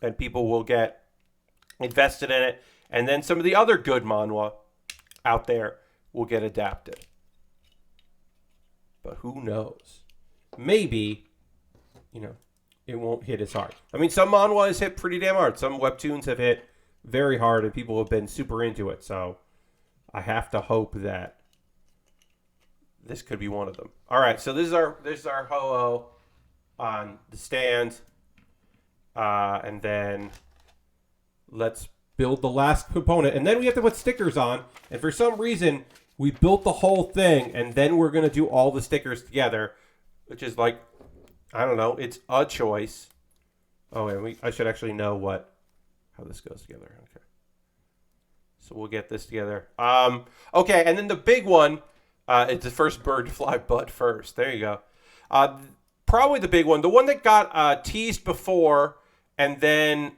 and people will get invested in it, and then some of the other good manhwa out there will get adapted. But who knows? Maybe, it won't hit as hard. I mean, some manhwa has hit pretty damn hard. Some webtoons have hit very hard, and people have been super into it. So I have to hope that this could be one of them. All right, so this is our ho-oh on the stand, and then let's build the last component, and then we have to put stickers on. And for some reason, we built the whole thing, and then we're gonna do all the stickers together, which is like, I don't know, it's a choice. Oh, and I should actually know how this goes together. Okay. So we'll get this together. Okay, and then the big one, it's the first bird to fly butt first. There you go. Probably the big one. The one that got teased before, and then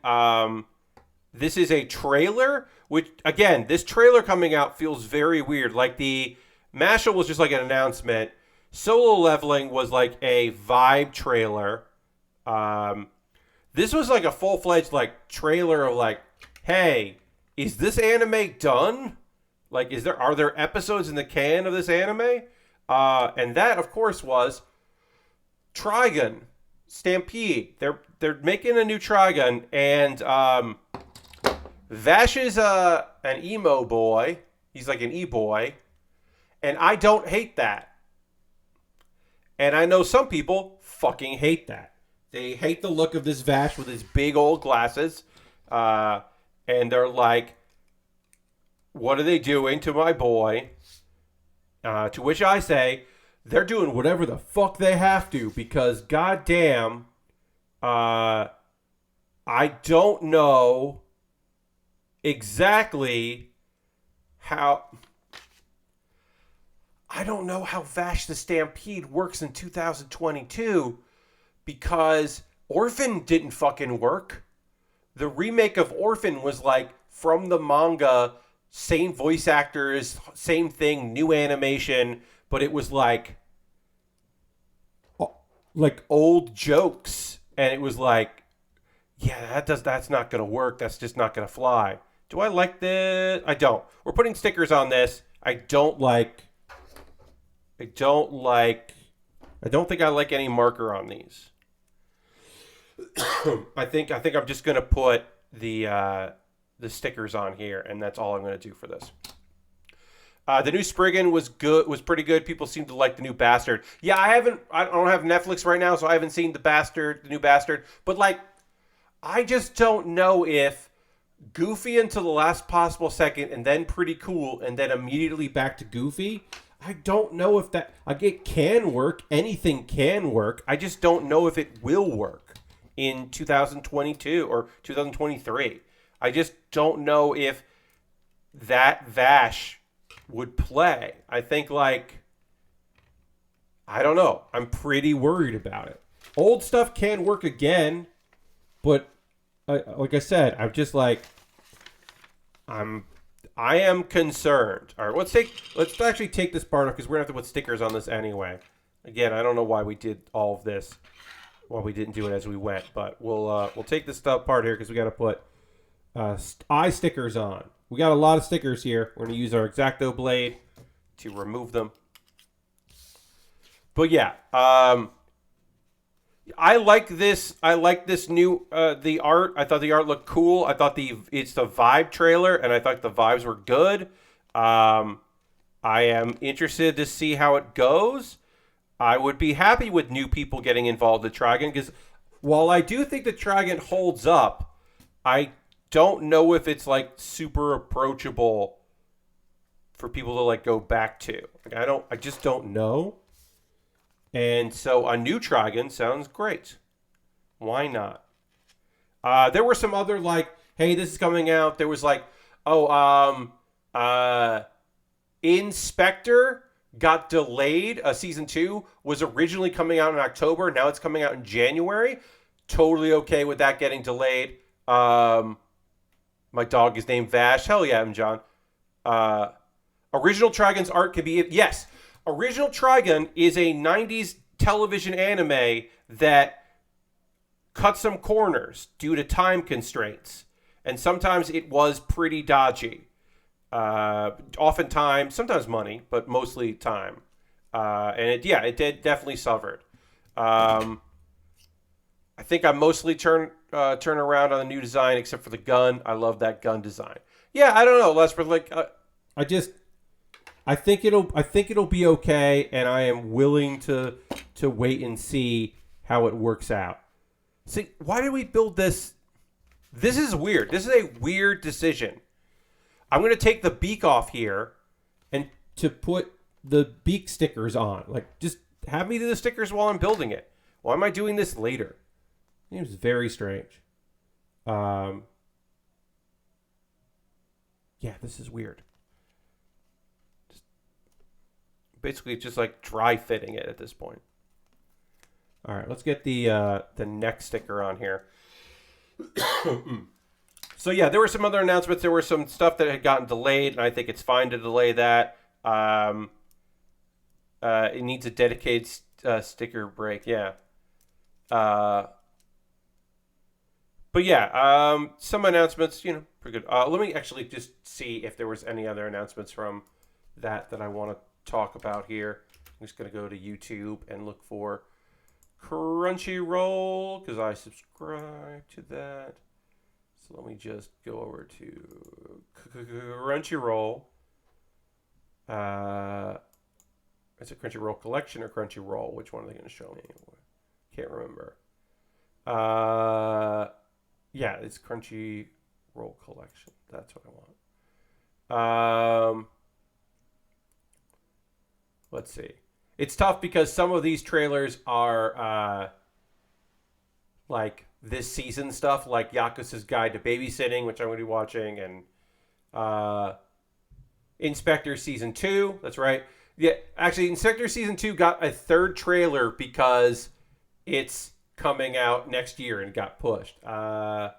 this is a trailer, which, again, this trailer coming out feels very weird. Like, the Mashal was just like an announcement. Solo Leveling was like a vibe trailer. This was like a full-fledged like trailer of like, hey, is this anime done? Like, are there episodes in the can of this anime? And that, of course, was Trigun Stampede. They're making a new Trigun, and Vash is an emo boy. He's like an e-boy. And I don't hate that. And I know some people fucking hate that. They hate the look of this Vash with his big old glasses. And they're like, what are they doing to my boy? To which I say, they're doing whatever the fuck they have to because goddamn, I don't know exactly how. I don't know how Vash the Stampede works in 2022 because Orphan didn't fucking work. The remake of Orphan was like from the manga, same voice actors, same thing, new animation, but it was like old jokes, and it was like, yeah, that's not gonna work. That's just not gonna fly. Do I like this? I don't. We're putting stickers on this. I don't think I like any marker on these. I think I'm just gonna put the stickers on here, and that's all I'm gonna do for this. The new Spriggan was pretty good. People seem to like the new Bastard. Yeah, I don't have Netflix right now, so I haven't seen the new Bastard. But like, I just don't know if Goofy until the last possible second, and then pretty cool, and then immediately back to Goofy. I don't know if that, like, it can work. Anything can work. I just don't know if it will work in 2022 or 2023. I just don't know if that Vash would play. I think, like, I don't know. I'm pretty worried about it. Old stuff can work again, but like I said, I'm just like, I am concerned. All right, let's actually take this part off because we're gonna have to put stickers on this anyway. Again, I don't know why we did all of this, why we didn't do it as we went, but we'll take this stuff part here because we got to put eye stickers on. We got a lot of stickers here. We're gonna use our X-Acto blade to remove them. But yeah, I like this. I like this new the art. I thought the art looked cool. I thought it's the vibe trailer, and I thought the vibes were good. I am interested to see how it goes. I would be happy with new people getting involved in Trigun because while I do think the Trigun holds up, I don't know if it's like super approachable for people to like go back to. Like, I just don't know. And so a new Trigun sounds great. Why not? There were some other like, hey, this is coming out. There was like, Inspector got delayed. Season 2 was originally coming out in October. Now it's coming out in January. Totally okay with that getting delayed. My dog is named Vash. Hell yeah, I'm John. Original Trigun's art could be... Yes. Original Trigun is a 90s television anime that cut some corners due to time constraints. And sometimes it was pretty dodgy. Oftentimes, sometimes money, but mostly time. And it did definitely suffered. I think I mostly turn around on the new design except for the gun. I love that gun design. Yeah, I don't know, Les, but like I think it'll be okay, and I am willing to wait and see how it works out. See, why did we build this? This is weird. This is a weird decision. I'm going to take the beak off here and to put the beak stickers on. Like, just have me do the stickers while I'm building it. Why am I doing this later? It was very strange. Yeah, this is weird. Basically, it's just like dry fitting it at this point. All right, let's get the neck sticker on here. So yeah, there were some other announcements. There were some stuff that had gotten delayed, and I think it's fine to delay that. It needs a dedicated sticker break. Yeah. But yeah, some announcements, pretty good. Let me actually just see if there was any other announcements from that I want to talk about here. I'm just going to go to YouTube and look for Crunchyroll because I subscribe to that. So let me just go over to Crunchyroll. Is it Crunchyroll Collection or Crunchyroll? Which one are they going to show me? Can't remember. Yeah, it's Crunchyroll Collection. That's what I want. Let's see. It's tough because some of these trailers are like this season stuff, like Yakuza's Guide to Babysitting, which I'm going to be watching, and Inspector Season 2. That's right. Yeah, actually, Inspector Season 2 got a third trailer because it's coming out next year and got pushed. The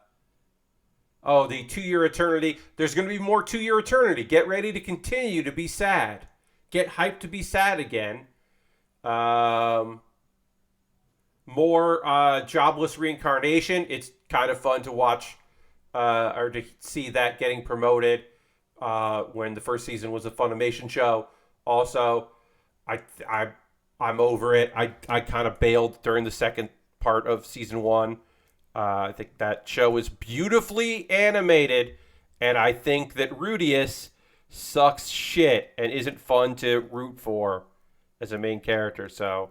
2 Year Eternity. There's going to be more 2 Year Eternity. Get ready to continue to be sad. Get hyped to be sad again. More Jobless Reincarnation. It's kind of fun to watch or to see that getting promoted when the first season was a Funimation show. Also, I'm over it. I kind of bailed during the second part of season 1. I think that show is beautifully animated, and I think that Rudius sucks shit and isn't fun to root for as a main character. So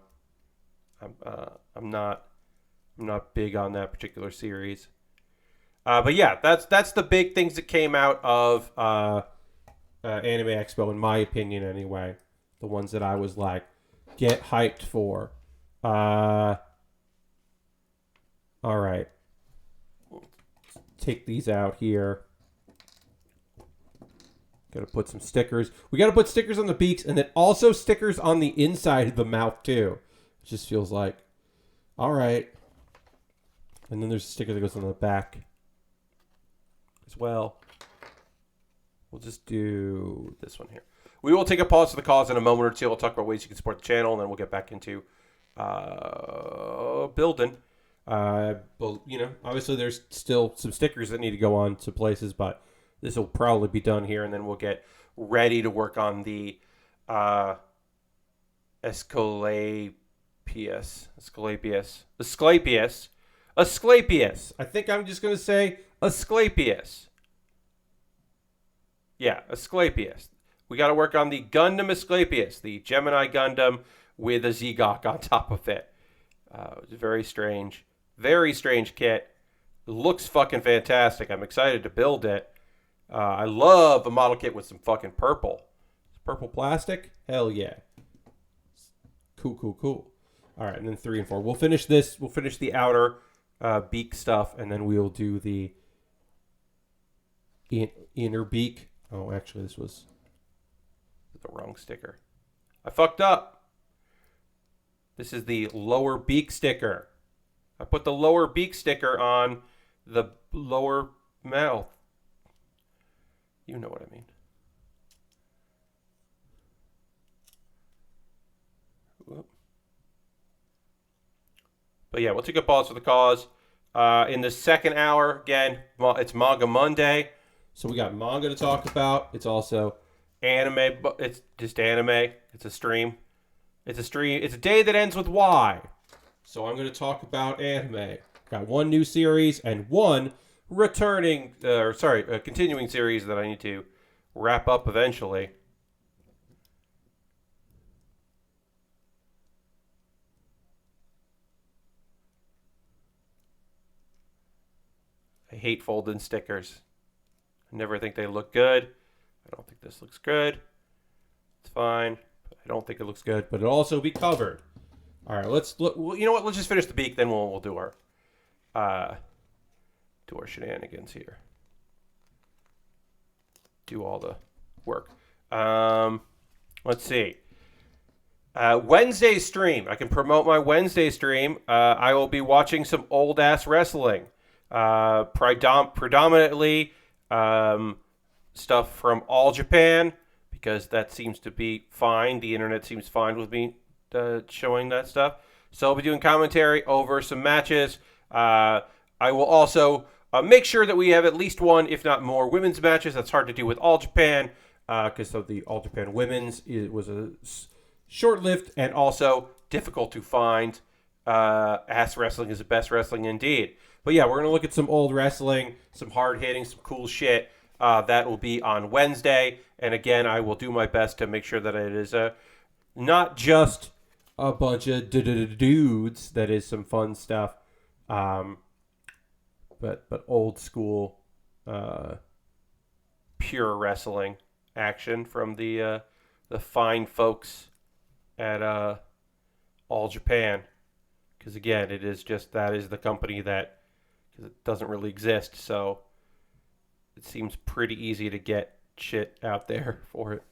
I'm not big on that particular series. But yeah, that's the big things that came out of Anime Expo, in my opinion, anyway. The ones that I was like, get hyped for. All right. Take these out here. Got to put some stickers. We got to put stickers on the beaks and then also stickers on the inside of the mouth too. It just feels like, all right. And then there's a sticker that goes on the back as well. We'll just do this one here. We will take a pause for the cause in a moment or two. We'll talk about ways you can support the channel, and then we'll get back into building. Obviously there's still some stickers that need to go on to places, but this will probably be done here, and then we'll get ready to work on the Asclepius. I think I'm just going to say Asclepius. Yeah, Asclepius. We got to work on the Gundam Asclepius, the Gemini Gundam with a Zegok on top of it. It's very strange kit. It looks fucking fantastic. I'm excited to build it. I love a model kit with some fucking purple. Purple plastic? Hell yeah. Cool. All right, and then 3 and 4. We'll finish this. We'll finish the outer beak stuff, and then we'll do the inner beak. Oh, actually, this was the wrong sticker. I fucked up. This is the lower beak sticker. I put the lower beak sticker on the lower mouth. You know what I mean. Whoop. But yeah, we'll take a pause for the cause. In the second hour, again, it's Manga Monday. So we got manga to talk about. It's also anime, but it's just anime. It's a stream. It's a day that ends with Y. So I'm going to talk about anime. Got one new series and one continuing series that I need to wrap up eventually. I hate folding stickers. I never think they look good. I don't think this looks good. It's fine. I don't think it looks good, but it'll also be covered. All right, let's look. You know what? Let's just finish the beak, then we'll do our shenanigans here. Do all the work. Let's see. Wednesday stream. I can promote my Wednesday stream. I will be watching some old ass wrestling. Predominantly stuff from All Japan, because that seems to be fine. The internet seems fine with me showing that stuff. So I'll be doing commentary over some matches. I will also make sure that we have at least one, if not more, women's matches. That's hard to do with All Japan, because of the All Japan women's. It was a short-lived and also difficult to find. Ass wrestling is the best wrestling indeed. But yeah, we're going to look at some old wrestling, some hard hitting, some cool shit. That will be on Wednesday. And again, I will do my best to make sure that it is not just a bunch of dudes. That is some fun stuff. But old school, pure wrestling action from the fine folks at All Japan. Because again, it is just that is the company that, because it doesn't really exist, so it seems pretty easy to get shit out there for it.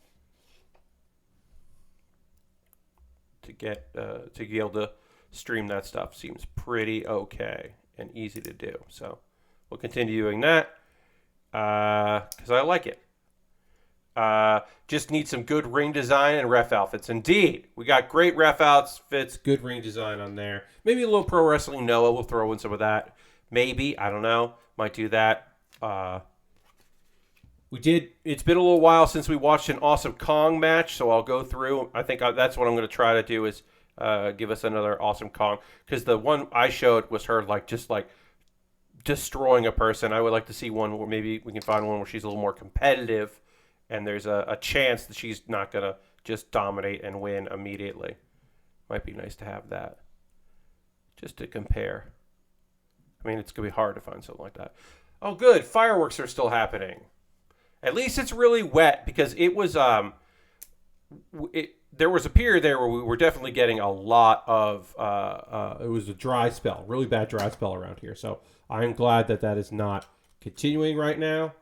To be able to stream that stuff seems pretty okay and easy to do. So we'll continue doing that because I like it. Just need some good ring design and ref outfits. Indeed, we got great ref outfits, good ring design on there. Maybe a little pro wrestling Noah. We'll throw in some of that. Maybe, I don't know. Might do that. It's been a little while since we watched an Awesome Kong match, so I'll go through. I think that's what I'm going to try to do is give us another Awesome Kong, because the one I showed was her just destroying a person. I would like to see one where maybe we can find one where she's a little more competitive, and there's a chance that she's not going to just dominate and win immediately. Might be nice to have that, just to compare. I mean, it's going to be hard to find something like that. Oh, good. Fireworks are still happening. At least it's really wet, because it was there was a period there where we were definitely getting a lot of it was a dry spell, really bad dry spell around here. So I'm glad that is not continuing right now,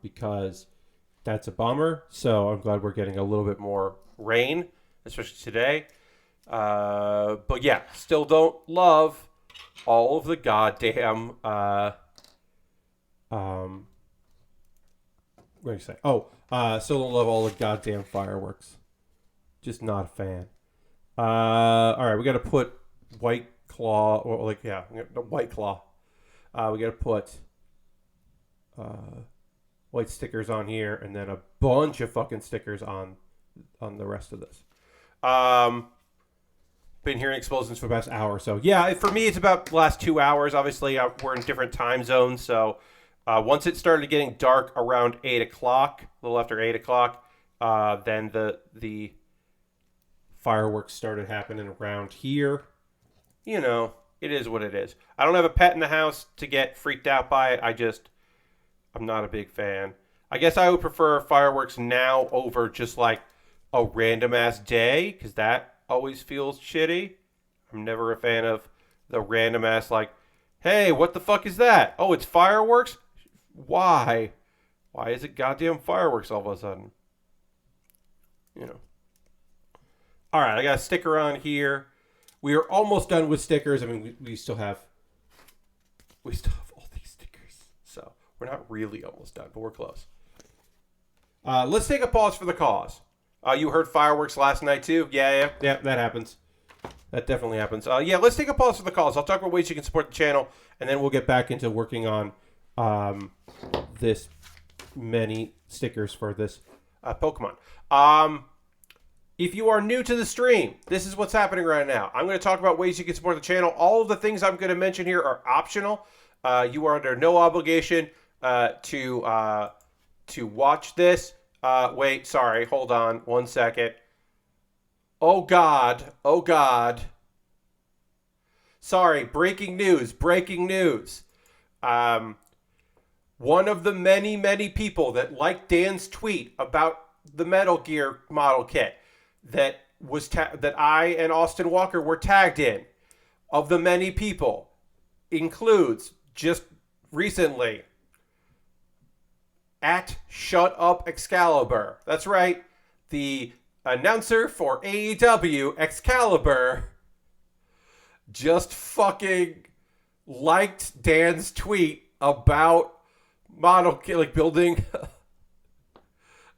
because that's a bummer. So I'm glad we're getting a little bit more rain, especially today. But yeah, still don't love all of the goddamn what do you say? Still don't love all the goddamn fireworks. Just not a fan. All right, we got to put White Claw, White Claw. We got to put white stickers on here, and then a bunch of fucking stickers on the rest of this. Been hearing explosions for the past hour, so yeah. For me, it's about the last 2 hours. Obviously, we're in different time zones, so. Once it started getting dark around 8 o'clock, a little after 8 o'clock, then the fireworks started happening around here. You know, it is what it is. I don't have a pet in the house to get freaked out by it. I'm not a big fan. I guess I would prefer fireworks now over just like a random ass day, because that always feels shitty. I'm never a fan of the random ass hey, what the fuck is that? Oh, it's fireworks? Why? Why is it goddamn fireworks all of a sudden? You know. All right, I got a sticker on here. We are almost done with stickers. I mean, we still have all these stickers. So we're not really almost done, but we're close. Let's take a pause for the cause. You heard fireworks last night too? Yeah, that happens. That definitely happens. Let's take a pause for the calls. I'll talk about ways you can support the channel, and then we'll get back into working on this many stickers for this Pokemon. If you are new to the stream, this is what's happening right now. I'm going to talk about ways you can support the channel. All of the things I'm going to mention here are optional. You are under no obligation to watch this. Wait, sorry. Hold on 1 second. Oh, God. Sorry, breaking news. One of the many, many people that liked Dan's tweet about the Metal Gear model kit that I and Austin Walker were tagged in, of the many people, includes just recently at Shut Up Excalibur. That's right, the announcer for AEW Excalibur just fucking liked Dan's tweet about model kit, building.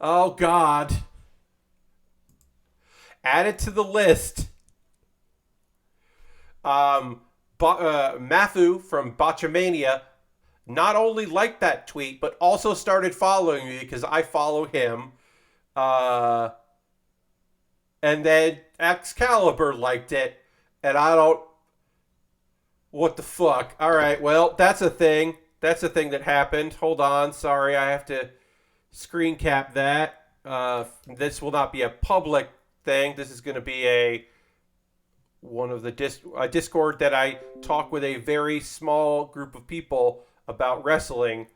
Oh God. Add it to the list. Matthew from Botchamania not only liked that tweet, but also started following me because I follow him. And then Excalibur liked it, and I don't. What the fuck? All right, well, that's a thing. That's a thing that happened. Hold on. Sorry, I have to screen cap that. This will not be a public thing. This is going to be one of the Discord that I talk with a very small group of people about wrestling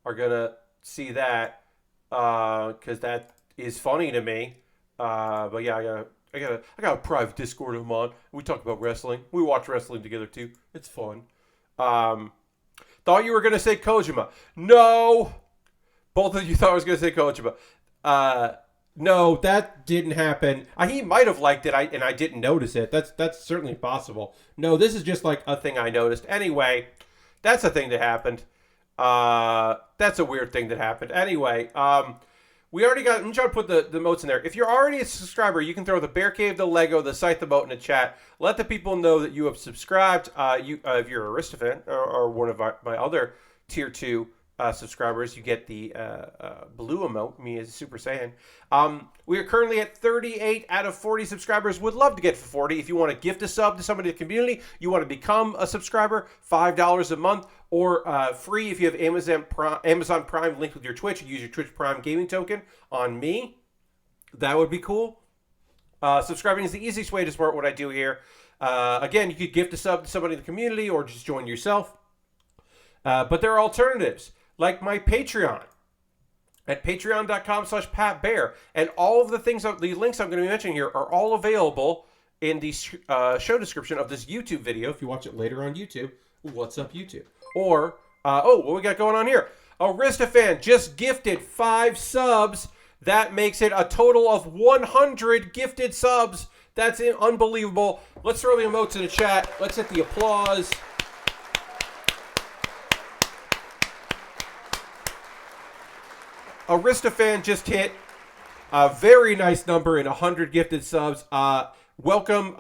are going to see that because that is funny to me. But yeah, I got a private Discord I'm on. We talk about wrestling. We watch wrestling together too. It's fun. Thought you were gonna say Kojima. No, both of you thought I was gonna say Kojima. No, that didn't happen. He might have liked it, and I didn't notice it. That's certainly possible. No, this is just like a thing I noticed. Anyway, that's a thing that happened. That's a weird thing that happened. Anyway, we already got. I'm trying to put the emotes in there. If you're already a subscriber, you can throw the Bear Cave, the Lego, the site, the emote in the chat. Let the people know that you have subscribed. If you're a Arista fan or one of my other tier 2 subscribers, you get the blue emote, me as a Super Saiyan. We are currently at 38 out of 40 subscribers. Would love to get to 40. If you want to gift a sub to somebody in the community, you want to become a subscriber, $5 a month, or free if you have Amazon Prime linked with your Twitch. You use your Twitch Prime gaming token on me. That would be cool. Subscribing is the easiest way to support what I do here. Again, you could gift a sub to somebody in the community or just join yourself. But there are alternatives, like my Patreon at patreon.com/PatBear. And all of the links I'm going to be mentioning here are all available in the show description of this YouTube video. If you watch it later on YouTube, what's up YouTube? Or, what we got going on here? Aristafan just gifted 5 subs. That makes it a total of 100 gifted subs. That's unbelievable. Let's throw the emotes in the chat. Let's hit the applause. Aristafan just hit a very nice number in 100 gifted subs. Welcome,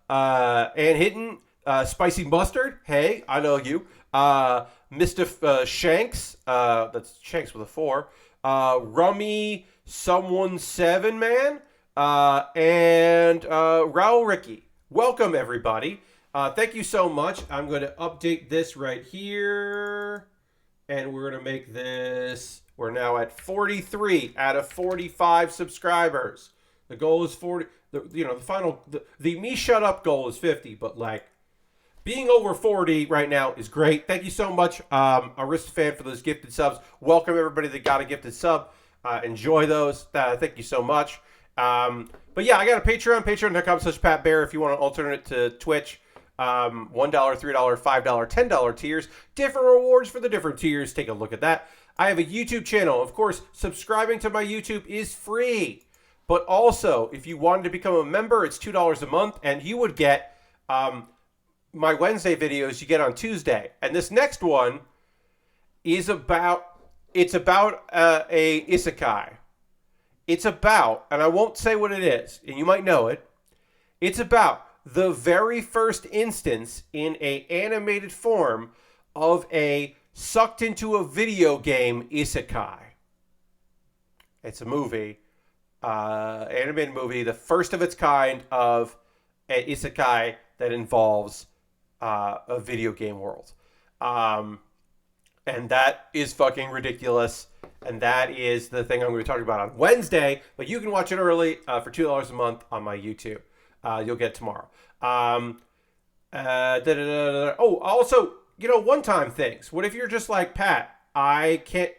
Ann Hinton, Spicy Mustard. Hey, I know you. Mr. Shanks, that's Shanks with a 4. Rummy, Someone 7 Man, and Raul Ricky. Welcome, everybody. Thank you so much. I'm going to update this right here, and we're going to make this. We're now at 43 out of 45 subscribers. The goal is 40. The me shut up goal is 50, but like being over 40 right now is great. Thank you so much, Aristafan, for those gifted subs. Welcome everybody that got a gifted sub. Enjoy those. Thank you so much. But yeah, I got a Patreon, patreon.com/PatBear if you want to alternate to Twitch. $1, $3, $5, $10 tiers. Different rewards for the different tiers. Take a look at that. I have a YouTube channel. Of course, subscribing to my YouTube is free. But also, if you wanted to become a member, it's $2 a month, and you would get my Wednesday videos you get on Tuesday. And this next one is about a Isekai. It's about, and I won't say what it is, and you might know it, it's about the very first instance in a animated form of a sucked into a video game Isekai. It's a movie, animated movie, the first of its kind of an Isekai that involves a video game world. And that is fucking ridiculous. And that is the thing I'm going to be talking about on Wednesday. But you can watch it early for $2 a month on my YouTube. You'll get it tomorrow. Also, one-time things. What if you're just like, Pat, I can't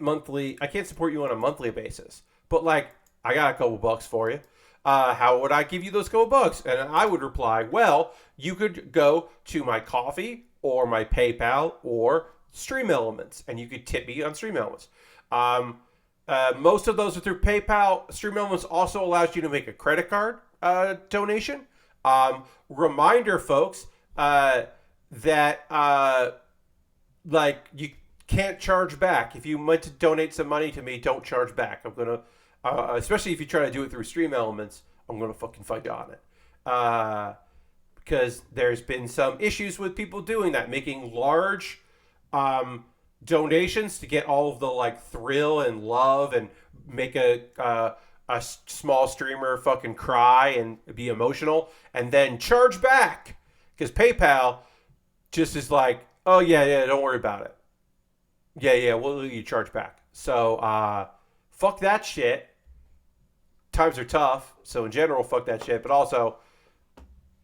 support you on a monthly basis. But like, I got a couple bucks for you. How would I give you those couple bucks? And I would reply, well, you could go to my Coffee or my PayPal or Stream Elements, and you could tip me on Stream Elements. Most of those are through PayPal. Stream Elements also allows you to make a credit card donation. Reminder, folks, that like you can't charge back. If you meant to donate some money to me, don't charge back. I'm gonna, especially if you try to do it through Stream Elements, I'm gonna fucking fight you on it. Because there's been some issues with people doing that, making large donations to get all of the like thrill and love and make a small streamer fucking cry and be emotional and then charge back because PayPal just is like, oh yeah, don't worry about it. Yeah, we'll let you charge back. So fuck that shit. Times are tough, so in general, fuck that shit. But also,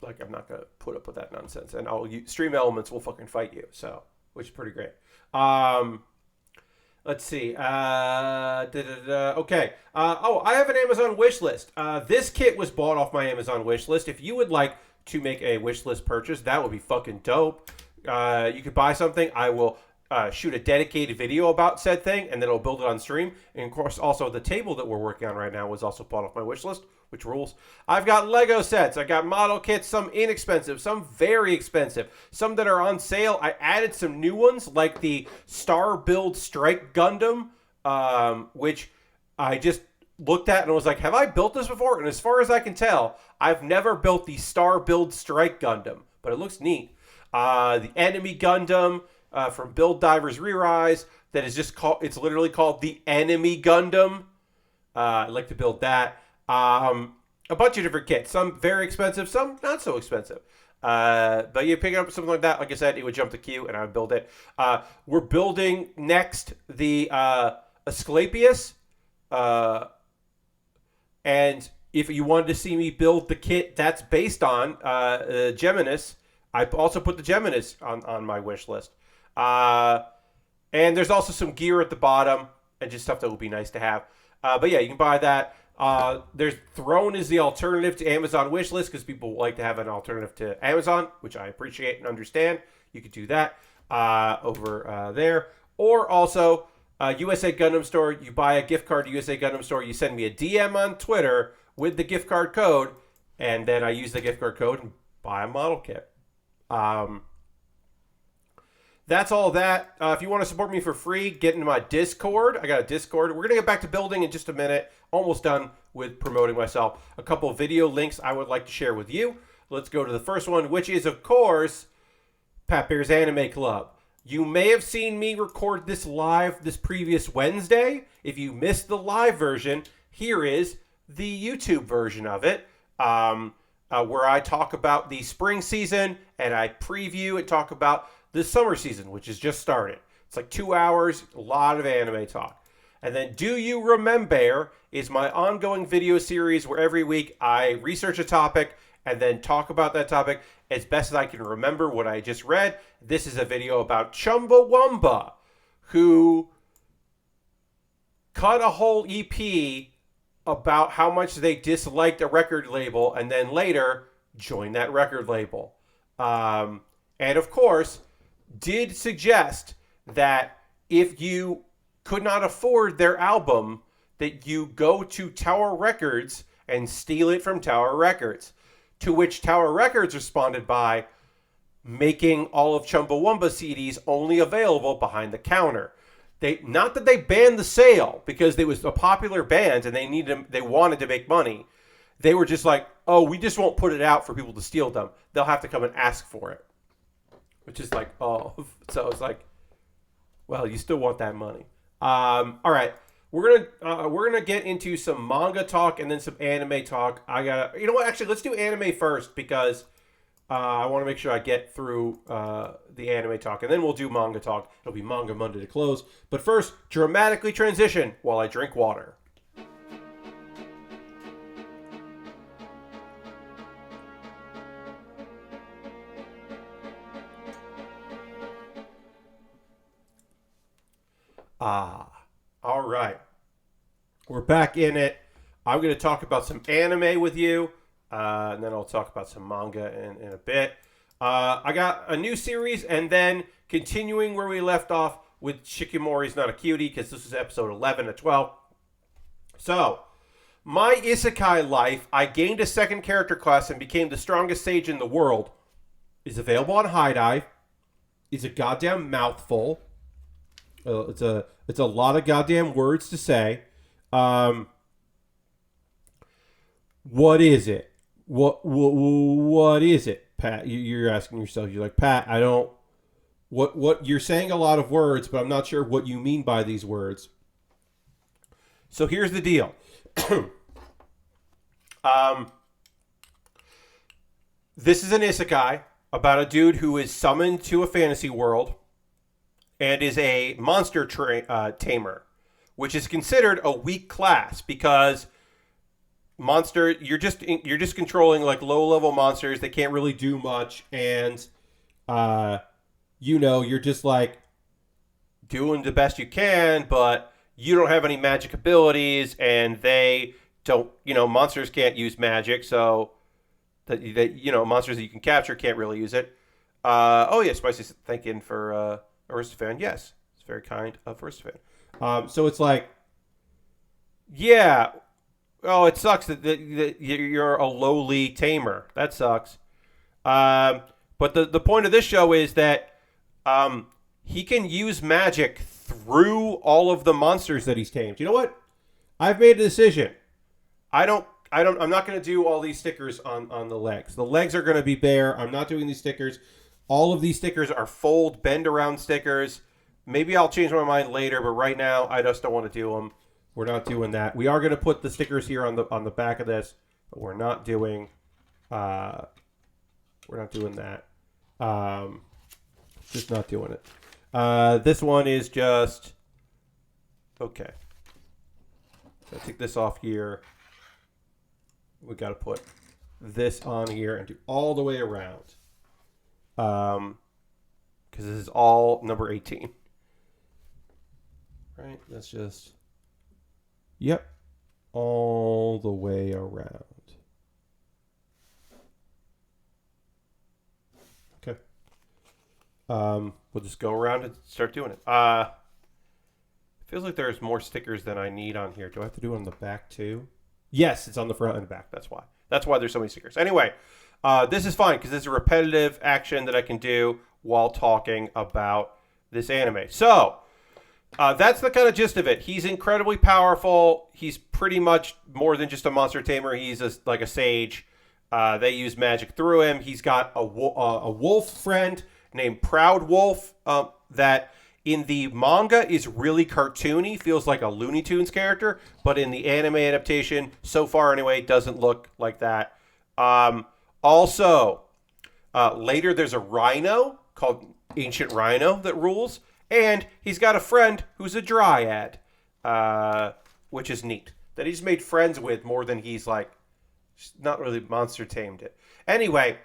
like, I'm not gonna put up with that nonsense. And Stream Elements will fucking fight you. So, which is pretty great. Um, let's see. Okay. I have an Amazon wish list. This kit was bought off my Amazon wish list. If you would like to make a wish list purchase, that would be fucking dope. You could buy something. I will shoot a dedicated video about said thing, and then I'll build it on stream. And of course, also the table that we're working on right now was also bought off my wish list, which rules. I've got Lego sets. I got model kits, some inexpensive, some very expensive, some that are on sale. I added some new ones like the Star Build Strike Gundam, which I just looked at and was like, have I built this before? And as far as I can tell, I've never built the Star Build Strike Gundam, but it looks neat. The Enemy Gundam from Build Divers Re-Rise that is just called, it's literally called the Enemy Gundam. I'd like to build that. A bunch of different kits, some very expensive, some not so expensive. But you pick up something like that, like I said, it would jump the queue and I would build it. We're building next the Asclepius. And if you wanted to see me build the kit that's based on Geminis, I also put the Geminis on my wish list. And there's also some gear at the bottom and just stuff that would be nice to have. But yeah, you can buy that. There's Throne is the alternative to Amazon wishlist because people like to have an alternative to Amazon, which I appreciate and understand. You could do that over there. Or also USA Gundam Store. You buy a gift card to USA Gundam Store. You send me a DM on Twitter with the gift card code, and then I use the gift card code and buy a model kit. That's all that. If you want to support me for free, get into my Discord. I got a Discord. We're going to get back to building in just a minute. Almost done with promoting myself. A couple of video links I would like to share with you. Let's go to the first one, which is, of course, Pat Bear's Anime Club. You may have seen me record this live this previous Wednesday. If you missed the live version, here is the YouTube version of it. Where I talk about the spring season and I preview and talk about the summer season, which has just started. It's like 2 hours, a lot of anime talk. And then Do You Remembaer is my ongoing video series where every week I research a topic and then talk about that topic as best as I can remember what I just read. This is a video about Chumbawamba, who cut a whole EP about how much they disliked a record label and then later joined that record label. And of course, did suggest that if you could not afford their album, that you go to Tower Records and steal it from Tower Records. To which Tower Records responded by making all of Chumbawamba CDs only available behind the counter. Not that they banned the sale because it was a popular band and they wanted to make money. They were just like, oh, we just won't put it out for people to steal them. They'll have to come and ask for it. Which is like, oh. So it's like, well, you still want that money. All right. We're gonna get into some manga talk and then some anime talk. You know what? Actually, let's do anime first because I want to make sure I get through the anime talk, and then we'll do manga talk. It'll be Manga Monday to close. But first, dramatically transition while I drink water. All right. We're back in it. I'm going to talk about some anime with you, and then I'll talk about some manga in a bit. I got a new series, and then continuing where we left off with Shikimori's Not a Cutie, because this is episode 11 to 12. So, my Isekai life, I gained a second character class and became the strongest sage in the world, is available on High Dive. Is a goddamn mouthful. It's a lot of goddamn words to say. What is it? What is it, Pat? You're asking yourself. You're like, Pat, I don't. What you're saying a lot of words, but I'm not sure what you mean by these words. So here's the deal. This is an isekai. about a dude who is summoned to a fantasy world and is a monster tamer, which is considered a weak class because you're just controlling like low level monsters. They can't really do much, and you're just like doing the best you can, but you don't have any magic abilities, and they don't. Monsters can't use magic, so that monsters that you can capture can't really use it. Oh yeah, Spicy's thanking for Aristophan. Yes, it's very kind of Aristophan. So it's like, yeah. Oh, it sucks that you're a lowly tamer. That sucks. But the point of this show is that he can use magic through all of the monsters that he's tamed. You know what? I've made a decision. I'm not going to do all these stickers on the legs. The legs are going to be bare. I'm not doing these stickers. All of these stickers are bend around stickers. Maybe I'll change my mind later, but right now I just don't want to do them. We're not doing that. We are going to put the stickers here on the back of this, but we're not doing that. Just not doing it. This one is just okay. So I take this off here. We got to put this on here and do all the way around. Because this is all number 18. Right? That's just... Yep. All the way around. Okay. We'll just go around and start doing it. Feels like there's more stickers than I need on here. Do I have to do it on the back too? Yes, it's on the front and back. That's why. That's why there's so many stickers. Anyway, this is fine because this is a repetitive action that I can do while talking about this anime. So, that's the kind of gist of it. He's incredibly powerful. He's pretty much more than just a monster tamer. He's like a sage. They use magic through him. He's got a wolf friend named Proud Wolf that in the manga is really cartoony, feels like a Looney Tunes character, but in the anime adaptation, so far anyway, doesn't look like that. Also, later there's a rhino called Ancient Rhino that rules, and he's got a friend who's a dryad, which is neat. That he's made friends with more than he's like, not really monster tamed it. Anyway,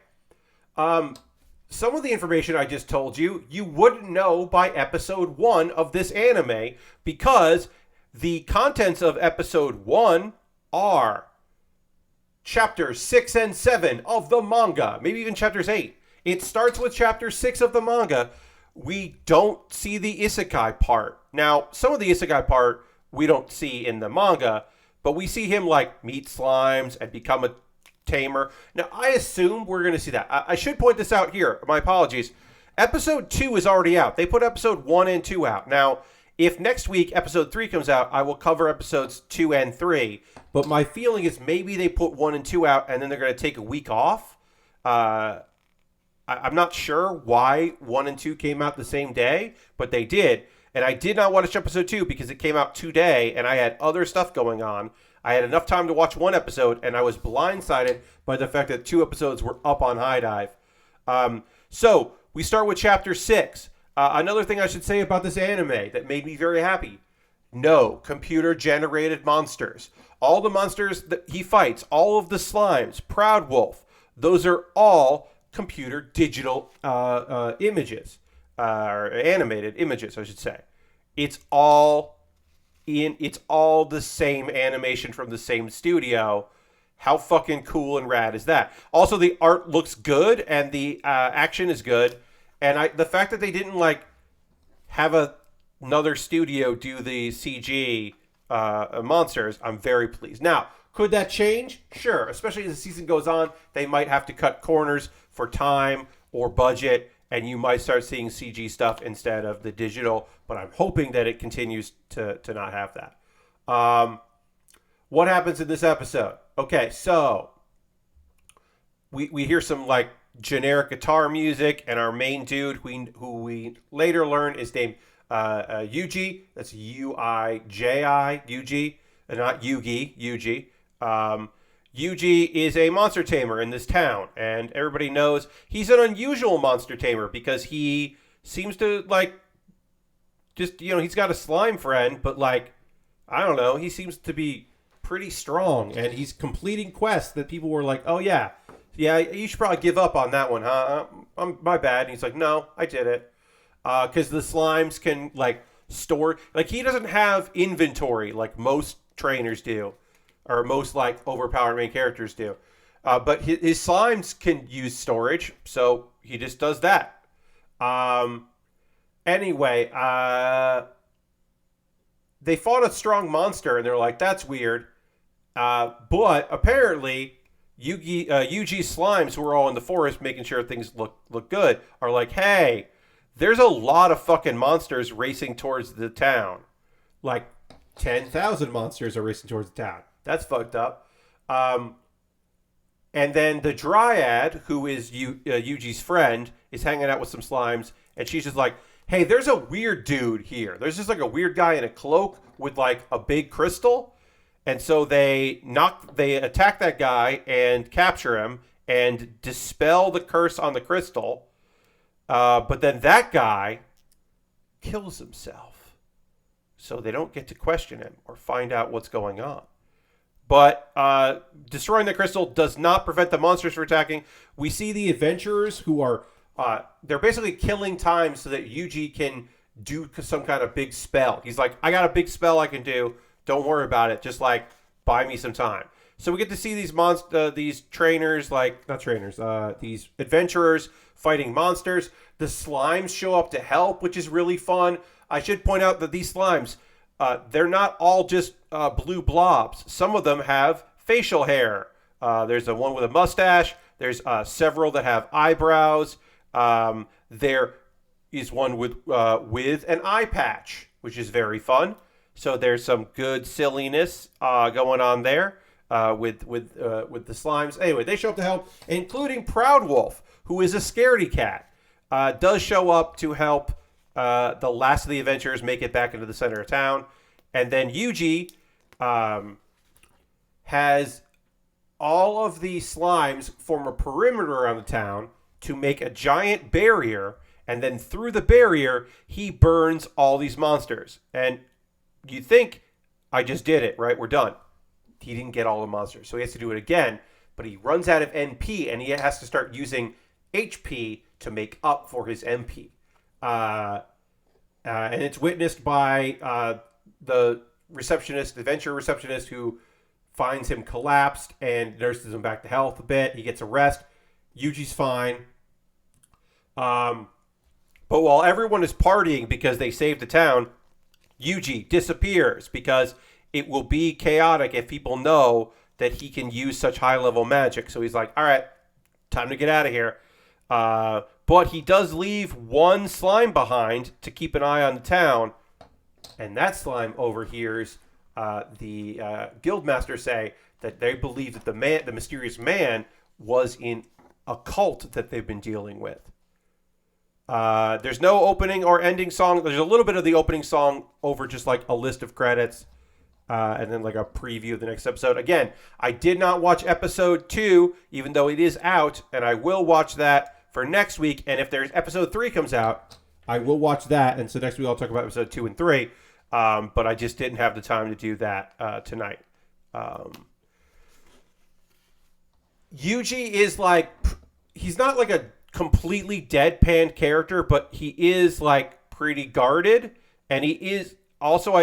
some of the information I just told you, you wouldn't know by episode 1 of this anime because the contents of episode 1 are chapters 6 and 7 of the manga, maybe even chapters 8. It starts with chapter 6 of the manga. We don't see the Isekai part. Now, some of the Isekai part we don't see in the manga, but we see him like meet slimes and become a tamer. Now, I assume we're going to see that. I should point this out here. My apologies. Episode 2 is already out. They put episode 1 and 2 out. Now, if next week episode 3 comes out, I will cover episodes 2 and 3. But my feeling is maybe they put 1 and 2 out and then they're going to take a week off. I'm not sure why 1 and 2 came out the same day, but they did. And I did not watch episode 2 because it came out today and I had other stuff going on. I had enough time to watch 1 episode, and I was blindsided by the fact that 2 episodes were up on High Dive. So we start with chapter 6. Another thing I should say about this anime that made me very happy. No computer-generated monsters. All the monsters that he fights, all of the slimes, Proud Wolf, those are all computer digital images, or animated images, I should say. It's all the same animation from the same studio. How fucking cool and rad is that? Also, the art looks good and the action is good. And the fact that they didn't like have another studio do the CG monsters, I'm very pleased. Now, could that change? Sure. Especially as the season goes on, they might have to cut corners for time or budget, and you might start seeing CG stuff instead of the digital, but I'm hoping that it continues to not have that. What happens in this episode? Okay, so we hear some like generic guitar music, and our main dude, who we later learn is named Yuji. That's Uiji, Yuji, not Yugi, Yuji. Yuji is a monster tamer in this town, and everybody knows he's an unusual monster tamer because he seems to, like, just, he's got a slime friend, but, like, I don't know, he seems to be pretty strong, and he's completing quests that people were like, oh, yeah, you should probably give up on that one, huh? My bad. And he's like, no, I did it. Because the slimes can, like, store, like, he doesn't have inventory like most trainers do, or most, like, overpowered main characters do. But his slimes can use storage, so he just does that. Anyway, they fought a strong monster, and they're like, that's weird. But apparently, Yuji's slimes, who are all in the forest making sure things look good, are like, hey, there's a lot of fucking monsters racing towards the town. Like, 10,000 monsters are racing towards the town. That's fucked up. And then the Dryad, who is Yuji's friend, is hanging out with some slimes, and she's just like, hey, there's a weird dude here. There's just like a weird guy in a cloak with like a big crystal. And so they attack that guy and capture him and dispel the curse on the crystal. But then that guy kills himself. So they don't get to question him or find out what's going on. But destroying the crystal does not prevent the monsters from attacking. We see the adventurers who are, they're basically killing time so that Yuji can do some kind of big spell. He's like, I got a big spell I can do. Don't worry about it. Just, like, buy me some time. So we get to see these trainers, like, not trainers, these adventurers fighting monsters. The slimes show up to help, which is really fun. I should point out that these slimes, they're not all just blue blobs. Some of them have facial hair. There's the one with a mustache. There's several that have eyebrows. There is one with an eye patch, which is very fun. So there's some good silliness going on there with the slimes. Anyway, they show up to help, including Proud Wolf, who is a scaredy cat, does show up to help the last of the adventurers make it back into the center of town. And then Yuji has all of the slimes form a perimeter around the town to make a giant barrier. And then through the barrier, he burns all these monsters. And you think, I just did it, right? We're done. He didn't get all the monsters, so he has to do it again. But he runs out of NP, and he has to start using HP to make up for his MP. And it's witnessed by the adventure receptionist, who finds him collapsed and nurses him back to health a bit. He gets a rest. Yuji's fine. But while everyone is partying because they saved the town, Yuji disappears because it will be chaotic if people know that he can use such high-level magic. So he's like, all right, time to get out of here. But he does leave one slime behind to keep an eye on the town. And that slime overhears the guildmaster say that they believe that the mysterious man was in a cult that they've been dealing with. There's no opening or ending song. There's a little bit of the opening song over just like a list of credits, and then like a preview of the next episode. Again, I did not watch episode 2, even though it is out, and I will watch that for next week. And if there's episode 3 comes out, I will watch that. And so next week I'll talk about episode 2 and 3. But I just didn't have the time to do that tonight. Yuji is like, he's not like a completely deadpan character, but he is like pretty guarded, and he also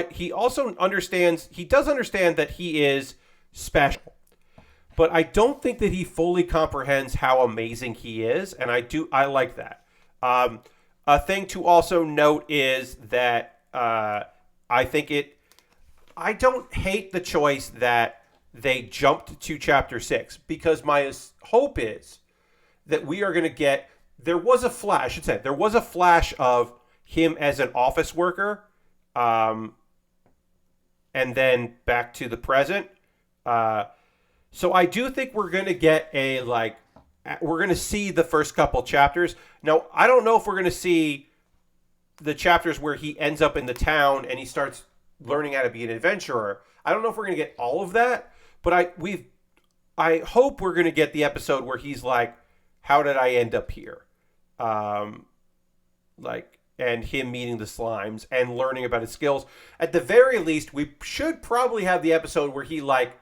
understands that he is special, but I don't think that he fully comprehends how amazing he is, and I like that. A thing to also note is that I don't hate the choice that they jumped to chapter 6, because my hope is that we are going to get, there was a flash of him as an office worker, and then back to the present. So I do think we're going to get we're going to see the first couple chapters. Now, I don't know if we're going to see the chapters where he ends up in the town and he starts learning how to be an adventurer. I don't know if we're going to get all of that, but I hope we're going to get the episode where he's like, how did I end up here? And him meeting the slimes and learning about his skills. At the very least, we should probably have the episode where he like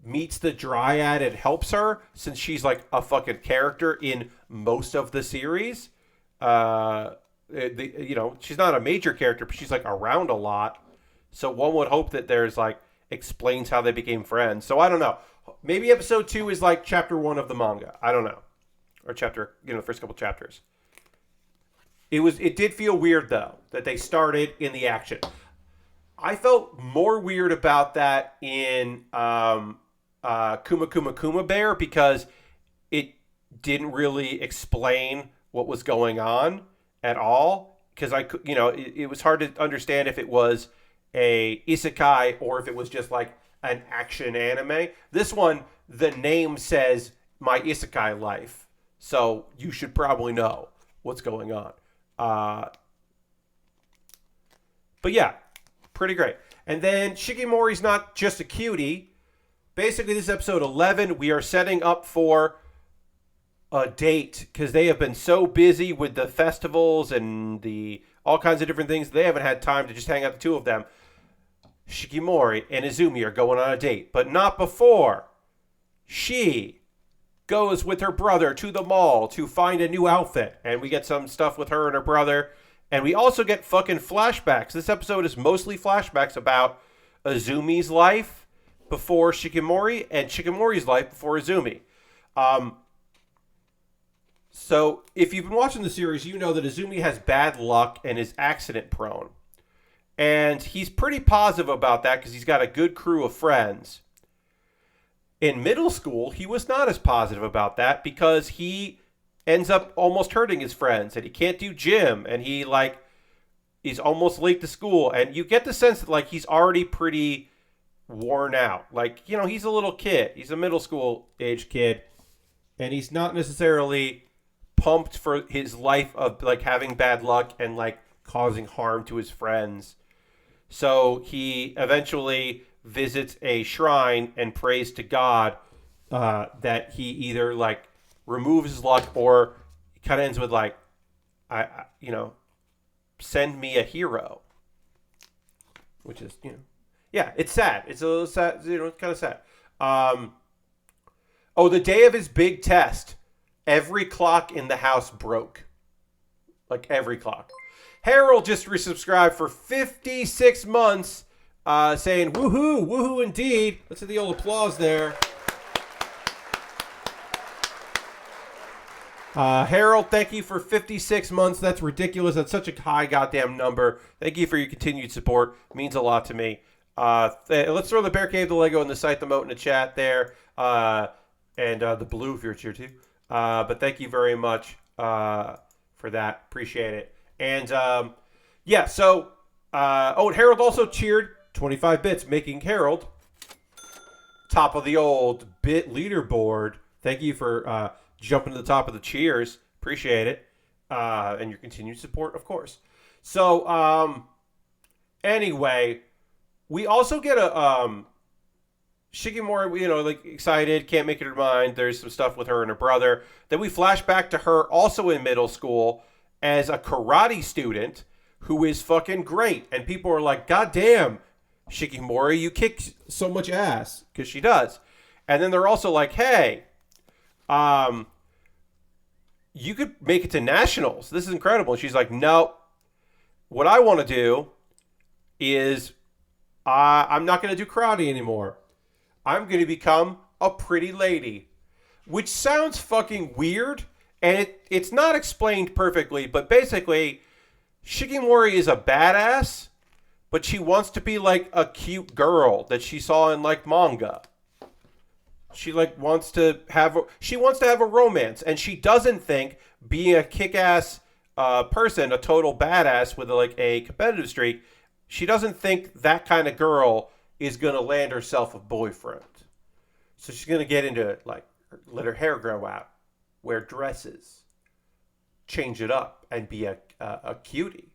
meets the dryad and helps her, since she's like a fucking character in most of the series. She's not a major character, but she's like around a lot. So one would hope that there's like explains how they became friends. So I don't know. Maybe episode 2 is like chapter 1 of the manga. I don't know. Or chapter, the first couple chapters. It did feel weird though that they started in the action. I felt more weird about that in Kuma Kuma Kuma Bear, because it didn't really explain what was going on at all. Because it was hard to understand if it was a isekai or if it was just like an action anime. This one, the name says My Isekai Life, so you should probably know what's going on. But yeah, pretty great. And then Shikimori's not just a cutie. Basically, this is episode 11. We are setting up for a date because they have been so busy with the festivals and the all kinds of different things. They haven't had time to just hang out, the two of them. Shikimori and Izumi are going on a date, but not before she goes with her brother to the mall to find a new outfit. And we get some stuff with her and her brother. And we also get fucking flashbacks. This episode is mostly flashbacks about Izumi's life before Shikimori and Shikimori's life before Izumi. So if you've been watching the series, you know that Izumi has bad luck and is accident prone. And he's pretty positive about that because he's got a good crew of friends. In middle school, he was not as positive about that because he ends up almost hurting his friends and he can't do gym and he's almost late to school. And you get the sense that he's already pretty worn out. He's a little kid. He's a middle school age kid and he's not necessarily pumped for his life of having bad luck and causing harm to his friends. So he eventually visits a shrine and prays to God that he either removes his luck or kind of ends with send me a hero, which is yeah, it's sad. It's a little sad. It's kind of sad. The day of his big test, every clock in the house broke. Every clock. Harold just resubscribed for 56 months, saying, woohoo, woohoo indeed. Let's hit the old applause there. Harold, thank you for 56 months. That's ridiculous. That's such a high goddamn number. Thank you for your continued support. It means a lot to me. Let's throw the Bear Cave, the Lego, and the site, the moat in the chat there. And the blue if you're here too. But thank you very much for that. Appreciate it. And and Harold also cheered 25 bits, making Harold top of the old bit leaderboard. Thank you for jumping to the top of the cheers. Appreciate it. And your continued support, of course. So, anyway, we also get a Shikimori, excited, can't make it her mind. There's some stuff with her and her brother. Then we flash back to her also in middle school as a karate student who is fucking great. And people are like, God damn, Shikimori, you kick so much ass. Because she does. And then they're also like, hey, you could make it to nationals. This is incredible. And she's like, no, what I want to do is I'm not going to do karate anymore. I'm going to become a pretty lady. Which sounds fucking weird. And it's not explained perfectly, but basically, Shikimori is a badass, but she wants to be a cute girl that she saw in manga. She wants to have a romance, and she doesn't think being a kick-ass person, a total badass with a competitive streak, she doesn't think that kind of girl is gonna land herself a boyfriend. So she's gonna get into let her hair grow out, wear dresses, change it up, and be a cutie.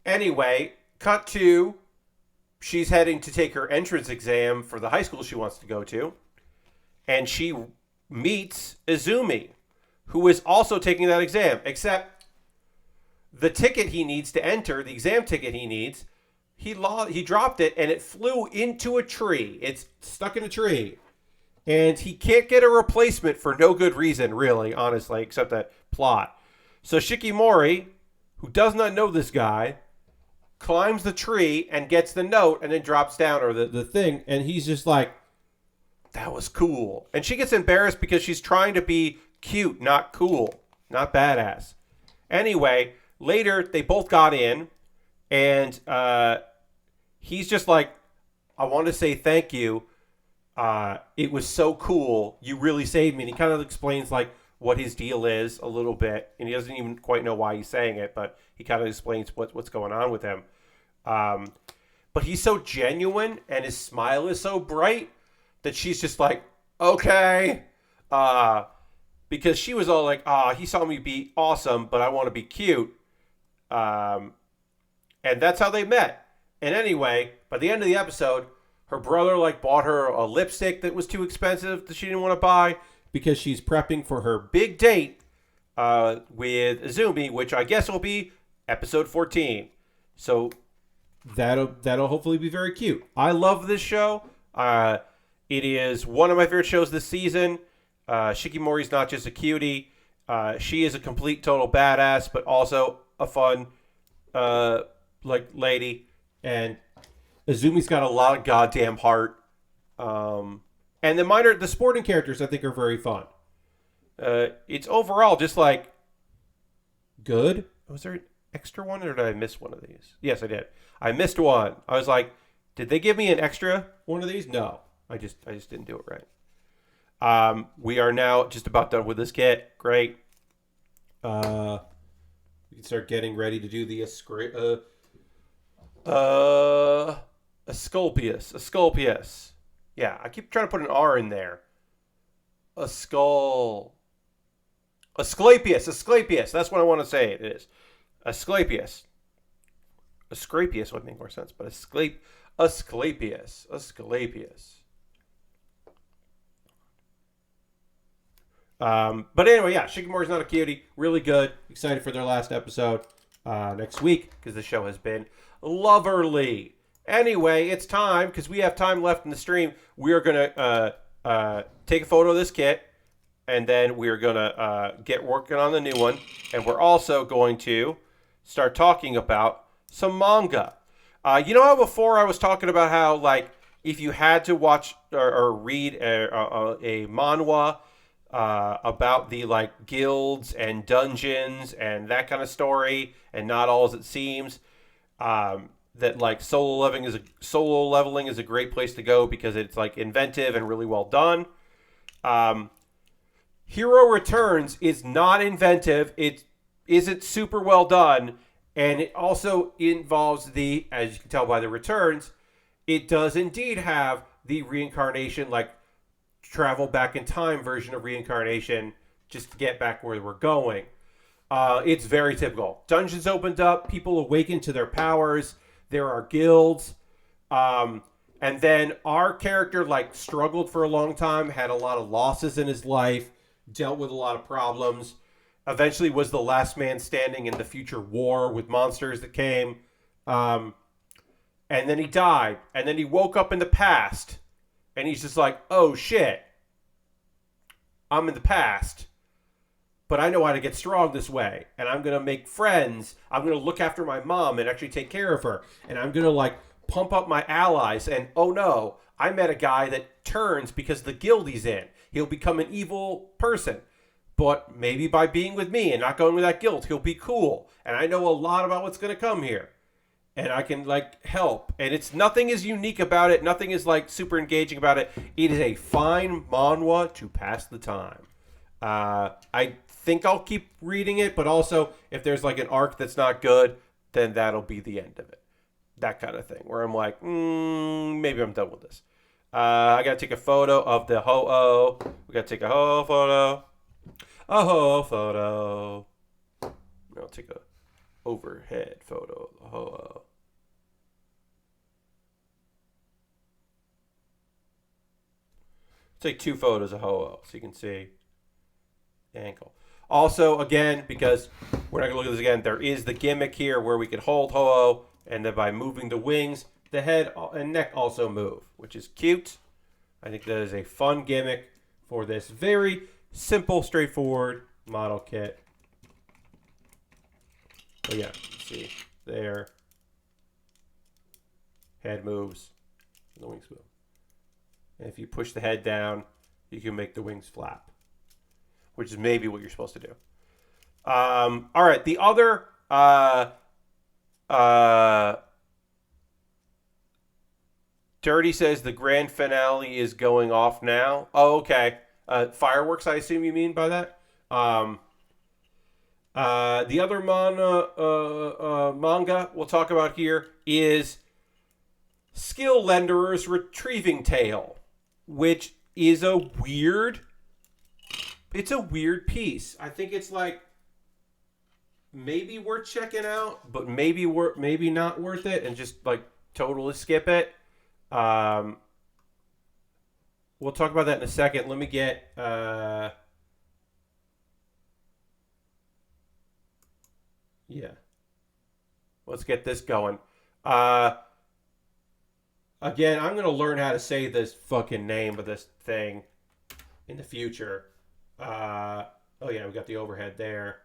Anyway, cut to she's heading to take her entrance exam for the high school she wants to go to, and she meets Izumi, who is also taking that exam, except the ticket he needs to enter, the exam ticket he needs, he dropped it, and it flew into a tree. It's stuck in a tree. And he can't get a replacement for no good reason, really, honestly, except that plot. So Shikimori, who does not know this guy, climbs the tree and gets the note and then drops down, or the thing, and he's just like, that was cool. And she gets embarrassed because she's trying to be cute, not cool, not badass. Anyway, later they both got in, and he's just like, I want to say thank you. It was so cool. You really saved me. And he kind of explains like what his deal is a little bit, and he doesn't even quite know why he's saying it, but he kind of explains what's going on with him. But he's so genuine, and his smile is so bright that she's just like, okay. Because she was all like, he saw me be awesome, but I want to be cute. And that's how they met. And anyway, by the end of the episode, her brother like bought her a lipstick that was too expensive that she didn't want to buy because she's prepping for her big date with Izumi, which I guess will be episode 14. So that'll hopefully be very cute. I love this show. It is one of my favorite shows this season. Shikimori's not just a cutie. She is a complete total badass, but also a fun lady. And Izumi's got a lot of goddamn heart. And the sporting characters I think are very fun. It's overall just like good. Was there an extra one, or did I miss one of these? Yes, I did. I missed one. I was like, did they give me an extra one of these? No, I just didn't do it right. We are now just about done with this kit. Great. We can start getting ready to do the Asclepius. Yeah, I keep trying to put an R in there. Asclepius. That's what I want to say it is. Asclepius. Asclepius would make more sense, but Asclepius. But anyway, yeah, Shikimori's not a cutie. Really good. Excited for their last episode next week because the show has been loverly. Anyway, it's time, because we have time left in the stream. We are going to take a photo of this kit, and then we are going to get working on the new one. And we're also going to start talking about some manga. You know how before I was talking about how, like, if you had to watch or read a manhwa about the, like, guilds and dungeons and that kind of story, and not all as it seems, that like solo leveling is a great place to go because it's like inventive and really well done. Hero Returns is not inventive. It isn't super well done, and it also involves as you can tell by the returns, it does indeed have the reincarnation, like travel back in time version of reincarnation, just to get back where we're going. It's very typical. Dungeons opened up, people awakened to their powers. There are guilds. And then our character like struggled for a long time, had a lot of losses in his life, dealt with a lot of problems, eventually was the last man standing in the future war with monsters that came. And then he died. And then he woke up in the past. And he's just like, oh shit, I'm in the past. But I know how to get strong this way. And I'm going to make friends. I'm going to look after my mom and actually take care of her. And I'm going to like pump up my allies. And oh no, I met a guy that turns because the guild he's in. He'll become an evil person. But maybe by being with me and not going with that guild, he'll be cool. And I know a lot about what's going to come here. And I can like help. And nothing is unique about it. Nothing is like super engaging about it. It is a fine manhwa to pass the time. I think I'll keep reading it, but also if there's like an arc that's not good, then that'll be the end of it. That kind of thing, where I'm like, maybe I'm done with this. I gotta take a photo of the ho-oh. We gotta take a ho-oh photo. A ho-oh photo. I'll take a overhead photo of the ho-oh. take 2 photos of Ho-Oh so you can see the ankle. Also, again, because we're not going to look at this again, there is the gimmick here where we can hold Ho-Oh, and then by moving the wings, the head and neck also move, which is cute. I think that is a fun gimmick for this very simple, straightforward model kit. So yeah, see, there. Head moves, and the wings move. And if you push the head down, you can make the wings flap, which is maybe what you're supposed to do. All right, the other Dirty says the grand finale is going off now. Oh, okay. Fireworks, I assume you mean by that. The other manga we'll talk about here is Skill Lenderer's Retrieving Tale, which is a weird piece. I think it's like maybe worth checking out, but maybe not worth it, and just like totally skip it. We'll talk about that in a second. Let me get let's get this going. Again, I'm gonna learn how to say this fucking name of this thing in the future. Oh yeah, we got the overhead there.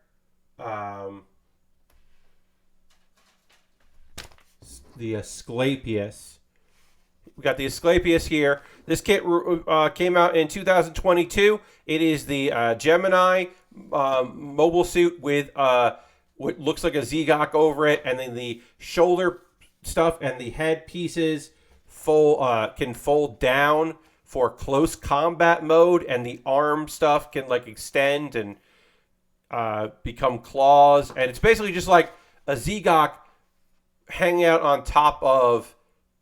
The Asclepius. We got the Asclepius here. This kit came out in 2022. It is the Gemini mobile suit with what looks like a Zegok over it, and then the shoulder stuff and the head pieces can fold down for close combat mode, and the arm stuff can like extend and become claws, and it's basically just like a Zegok hanging out on top of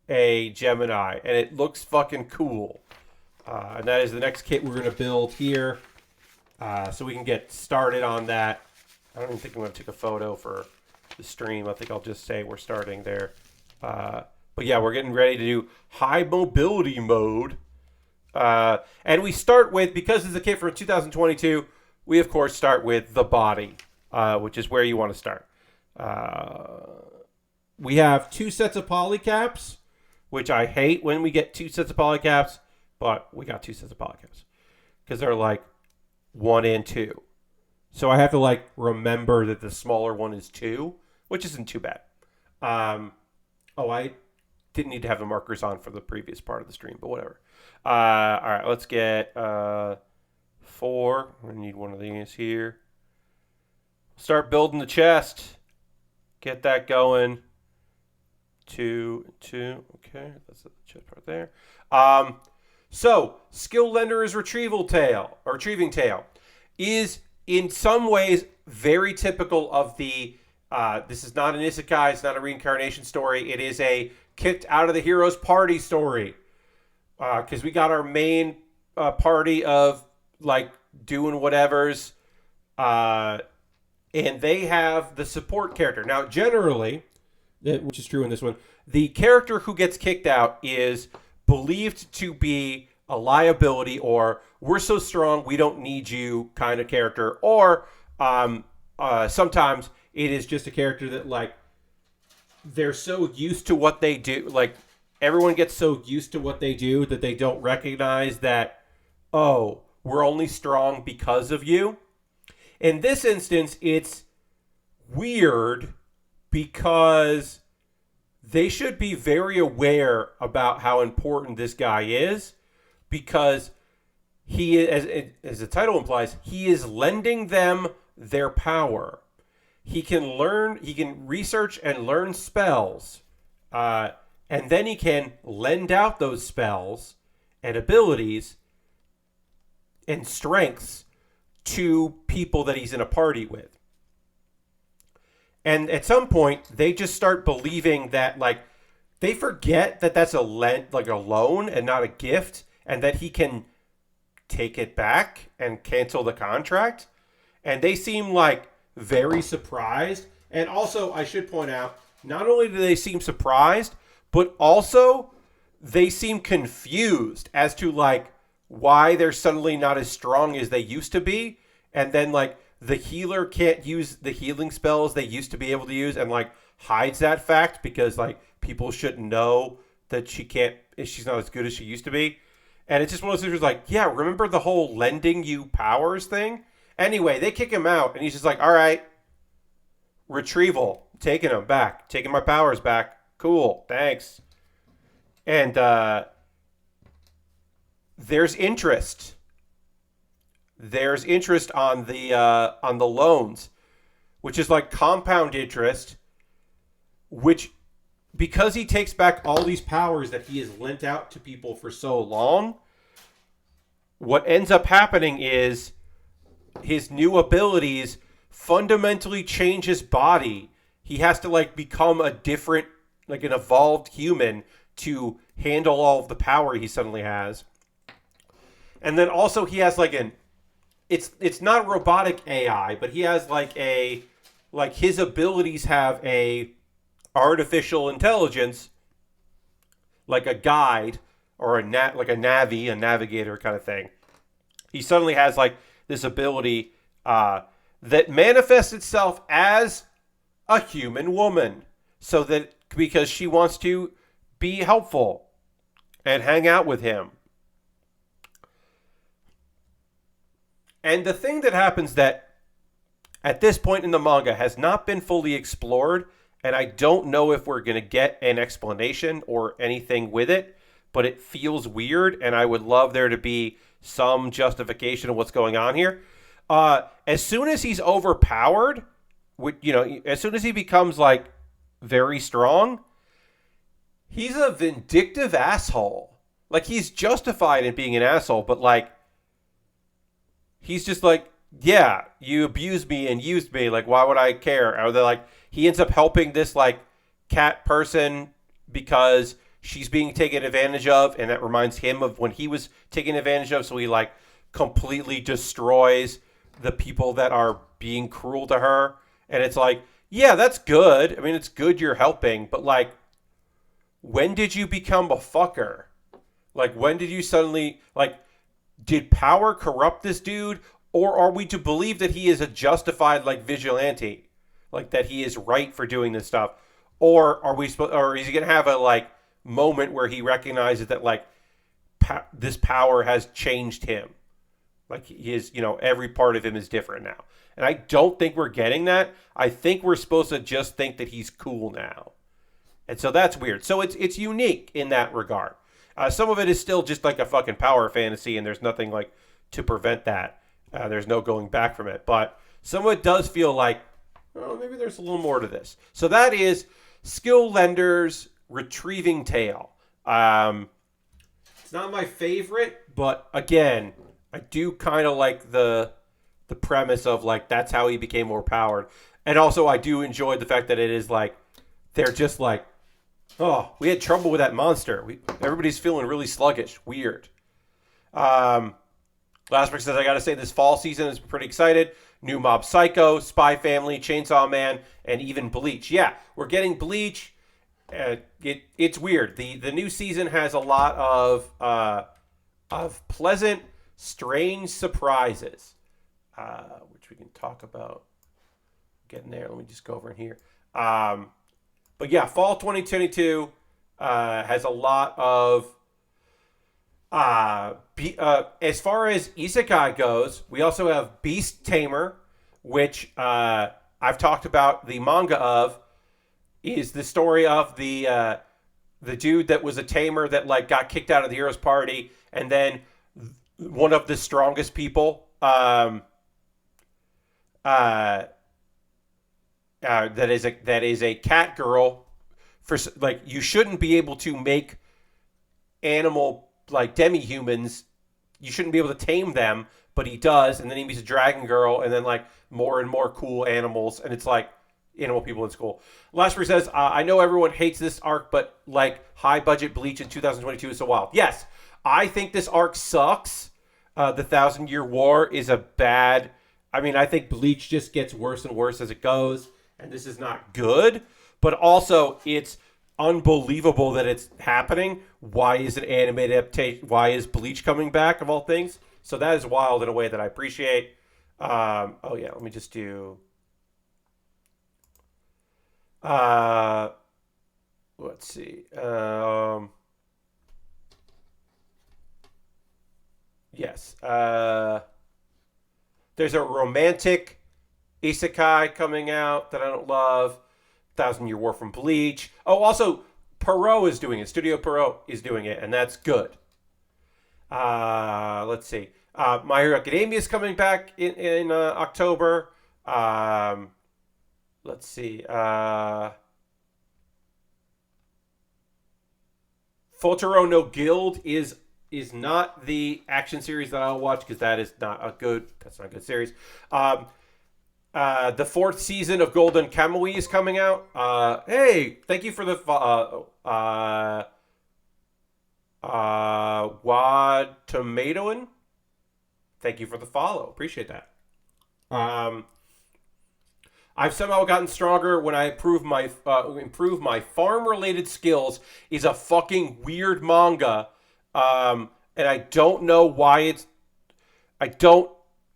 a Gemini, and it looks fucking cool. And that is the next kit we're going to build here, so we can get started on that. I don't even think I'm going to take a photo for the stream. I think I'll just say we're starting there. But yeah, we're getting ready to do high mobility mode. And we start with, because it's a kit from 2022, we of course start with the body, which is where you want to start. We have 2 sets of polycaps, which I hate when we get 2 sets of polycaps, but we got 2 sets of polycaps because they're like 1 and 2. So I have to like remember that the smaller one is 2, which isn't too bad. I didn't need to have the markers on for the previous part of the stream, but whatever. All right, let's get 4. I need one of these here. Start building the chest. Get that going. 2. Okay, that's the chest part there. So Skill Lenderer's Retrieving Tale is in some ways very typical of the. This is not an isekai. It's not a reincarnation story. It is a kicked out of the hero's party story. Because we got our main party of like doing whatevers, and they have the support character. Now, generally, which is true in this one, the character who gets kicked out is believed to be a liability, or we're so strong we don't need you kind of character, or sometimes it is just a character that like they're so used to what they do, like everyone gets so used to what they do that they don't recognize that, oh, we're only strong because of you. In this instance, it's weird because they should be very aware about how important this guy is, because he, as the title implies, he is lending them their power. He can research and learn spells, and then he can lend out those spells and abilities and strengths to people that he's in a party with. And at some point, they just start believing that, like, they forget that that's a loan and not a gift, and that he can take it back and cancel the contract. And they seem like very surprised. And also, I should point out, not only do they seem surprised, but also they seem confused as to like why they're suddenly not as strong as they used to be, and then like the healer can't use the healing spells they used to be able to use, and like hides that fact because like people shouldn't know that she's not as good as she used to be. And it's just one of those things where it's like, yeah, remember the whole lending you powers thing? Anyway, they kick him out, and he's just like, all right, retrieval, taking him back, taking my powers back. Cool, thanks. And there's interest. There's interest on the loans, which is like compound interest, which, because he takes back all these powers that he has lent out to people for so long, what ends up happening is his new abilities fundamentally change his body. He has to like become a different, like an evolved human to handle all of the power he suddenly has. And then also he has like it's not robotic AI, but he has like his abilities have a artificial intelligence, like a guide or a navigator kind of thing. He suddenly has like this ability that manifests itself as a human woman, so that because she wants to be helpful and hang out with him. And the thing that happens that at this point in the manga has not been fully explored, and I don't know if we're going to get an explanation or anything with it, but it feels weird, and I would love there to be some justification of what's going on here. As soon as he's overpowered, as soon as he becomes like very strong, he's a vindictive asshole. Like, he's justified in being an asshole, but like, he's just like, yeah, you abused me and used me. Like, why would I care? Or they're like, he ends up helping this like cat person because she's being taken advantage of, and that reminds him of when he was taken advantage of. So he like completely destroys the people that are being cruel to her. And it's like, yeah, that's good. I mean, it's good you're helping, but like, when did you become a fucker? Like, when did you suddenly, like, did power corrupt this dude? Or are we to believe that he is a justified, like, vigilante? Like, that he is right for doing this stuff? Or or is he going to have a, like, moment where he recognizes that, like, this power has changed him? Like, he is, every part of him is different now. And I don't think we're getting that. I think we're supposed to just think that he's cool now. And so that's weird. So it's unique in that regard. Some of it is still just like a fucking power fantasy, and there's nothing like to prevent that. There's no going back from it. But some of it does feel like, oh, maybe there's a little more to this. So that is Skill Lender's Retrieving Tale. It's not my favorite, but again, I do kind of like the premise of like that's how he became more powered. And also I do enjoy the fact that it is like they're just like, oh, we had trouble with that monster. Everybody's feeling really sluggish. Weird. Last week says, I got to say, this fall season is pretty excited. New Mob Psycho, Spy Family, Chainsaw Man, and even Bleach. Yeah, we're getting Bleach. It's weird. The new season has a lot of pleasant, strange surprises, which we can talk about. Getting there. Let me just go over in here. But yeah, fall 2022 has a lot of as far as Isekai goes, we also have Beast Tamer, which I've talked about the manga of, is the story of the dude that was a tamer that like got kicked out of the heroes party, and then one of the strongest people that is a cat girl. For like, you shouldn't be able to make animal like demi-humans. You shouldn't be able to tame them, but he does, and then he meets a dragon girl, and then like more and more cool animals, and it's like animal people in school. Lashbury says, I know everyone hates this arc, but like high budget Bleach in 2022 is so wild. Yes, I think this arc sucks. The 1,000-Year War is a bad. I mean, I think Bleach just gets worse and worse as it goes, and this is not good. But also, it's unbelievable that it's happening. Why is an animated adaptation? Why is Bleach coming back of all things? So that is wild in a way that I appreciate. Oh yeah, let me just do. Uh, let's see. Yes. There's a romantic Isekai coming out that I don't love. Thousand Year War from Bleach. Oh, also, Perot is doing it. Studio Perot is doing it, and that's good. Let's see. My Hero Academia is coming back in October. Um, let's see. Futuro no Guild is not the action series that I'll watch because that's not a good series. The fourth season of Golden Kamuy is coming out. Hey, thank you for the Wad Tomatoan. Thank you for the follow. Appreciate that. I've somehow gotten stronger when I improve my farm related skills. Is a fucking weird manga, and I don't know why it's. I don't.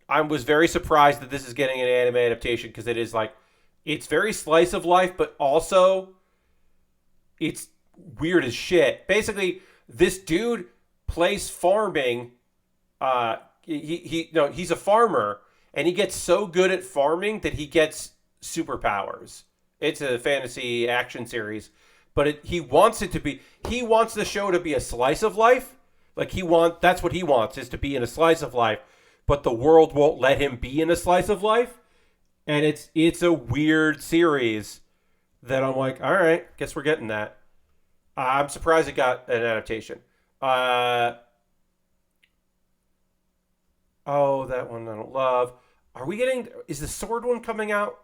I was very surprised that this is getting an anime adaptation because it is like, it's very slice of life, but also it's weird as shit. Basically, this dude plays farming. He's a farmer, and he gets so good at farming that he gets superpowers. It's a fantasy action series, but he wants it to be. He wants the show to be a slice of life. That's what he wants, is to be in a slice of life. But the world won't let him be in a slice of life, and it's a weird series that I'm like, all right, guess we're getting that. I'm surprised it got an adaptation. Oh, that one I don't love. Is the sword one coming out?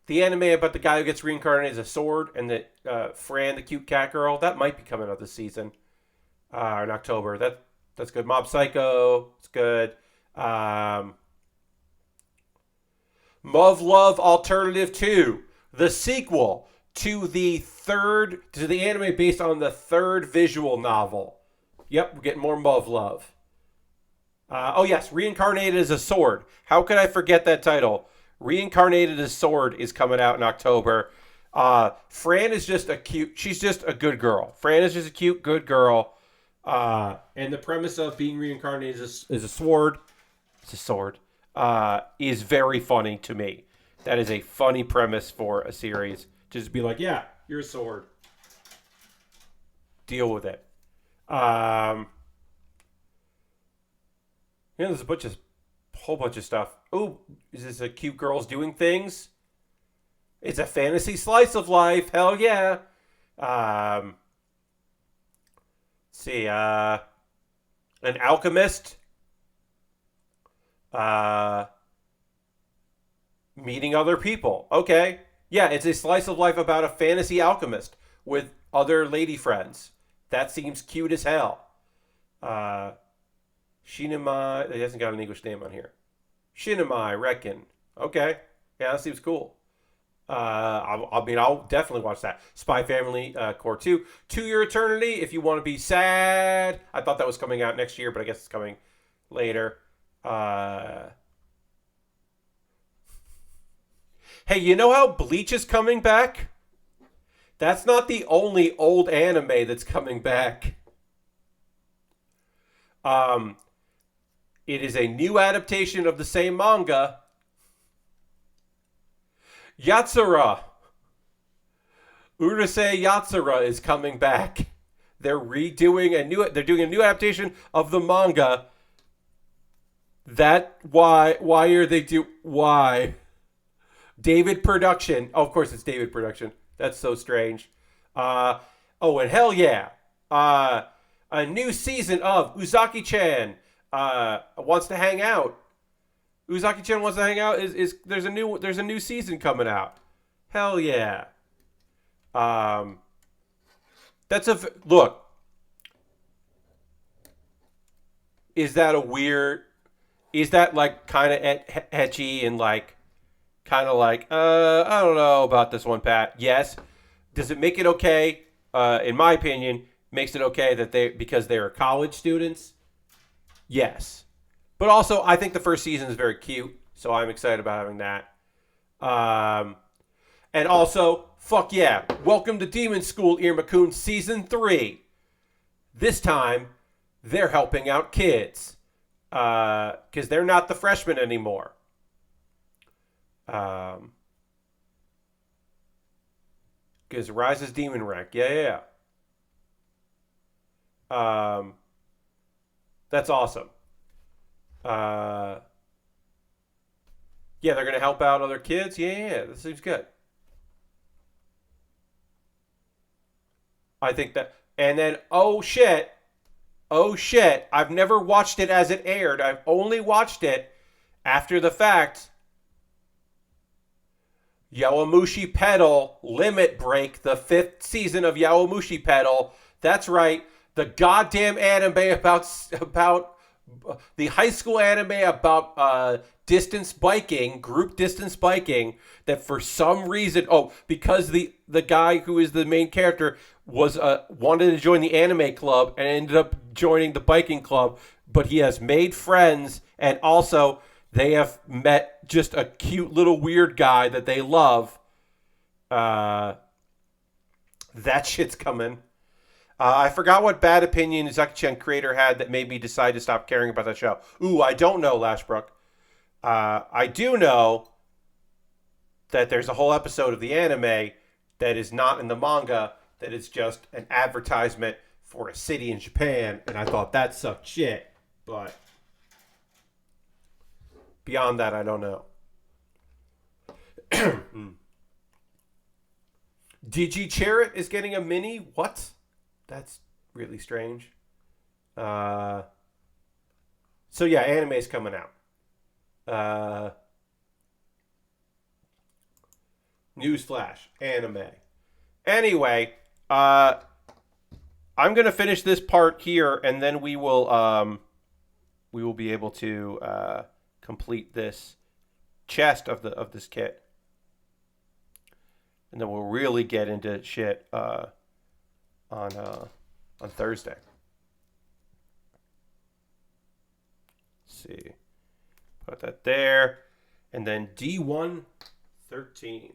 The anime about the guy who gets reincarnated as a sword, and that Fran, the cute cat girl, that might be coming out this season, in October. That's good. Mob Psycho, it's good. Love Alternative 2, the sequel to the anime based on the third visual novel. Yep, we're getting more Love. Oh yes, Reincarnated as a Sword. How could I forget that title? Reincarnated as Sword is coming out in October. Fran is she's just a good girl. Fran is just a cute, good girl. And the premise of being reincarnated as a sword, is very funny to me. That is a funny premise for a series. Just be like, yeah, you're a sword. Deal with it. There's a whole bunch of stuff. Oh, is this a cute girls doing things? It's a fantasy slice of life. Hell yeah. Let's see. An alchemist. Meeting other people. Okay. Yeah, it's a slice of life about a fantasy alchemist with other lady friends. That seems cute as hell. Shinamai. It hasn't got an English name on here. Shinamai, reckon. Okay. Yeah, that seems cool. I'll definitely watch that. Spy Family Core 2. To Your Eternity, if you want to be sad. I thought that was coming out next year, but I guess it's coming later. Hey, you know how Bleach is coming back? That's not the only old anime that's coming back. It is a new adaptation of the same manga. Yatsura. Urusei Yatsura is coming back. They're doing a new adaptation of the manga. Why? David Production. Oh, of course it's David Production. That's so strange. And hell yeah. A new season of Uzaki-chan wants to hang out. Uzaki-chan wants to hang out. There's a new season coming out. Hell yeah. Look. Is that like kind of etchy and like kind of like I don't know about this one, Pat. Yes. Does it make it okay? in my opinion, makes it okay that because they are college students. Yes, but also I think the first season is very cute, so I'm excited about having that. Um, and also, fuck yeah, welcome to Demon School, Irma-kun season 3. This time, they're helping out kids because they're not the freshmen anymore. Because rises demon rank, yeah. That's awesome. Uh, yeah, they're gonna help out other kids. Yeah. This seems good. I think that, and then oh shit, I've never watched it as it aired. I've only watched it after the fact. Yowamushi Pedal Limit Break, the 5th season of Yowamushi Pedal. That's right, the goddamn anime about the high school anime about distance biking, group distance biking. That for some reason, because the guy who is the main character was wanted to join the anime club and ended up joining the biking club, but he has made friends and also they have met just a cute little weird guy that they love. Uh, that shit's coming. I forgot what bad opinion Zaki-chan creator had that made me decide to stop caring about that show. Ooh, I don't know, Lashbrook. I do know that there's a whole episode of the anime that is not in the manga, that is just an advertisement for a city in Japan, and I thought that sucked shit. But beyond that, I don't know. DG Chariot is getting a mini? What? That's really strange. Uh, so yeah, anime's coming out. Uh, Newsflash, anime. Anyway, I'm gonna finish this part here, and then we will be able to complete this chest of this kit, and then we'll really get into shit on Thursday. Let's see, put that there, and then D113.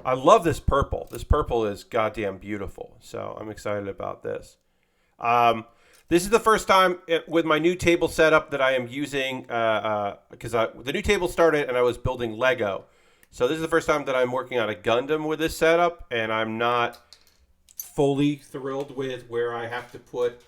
I love this purple. This purple is goddamn beautiful. So I'm excited about this. This is the first time with my new table setup that I am using because the new table started and I was building Lego. So this is the first time that I'm working on a Gundam with this setup, and I'm not fully thrilled with where I have to put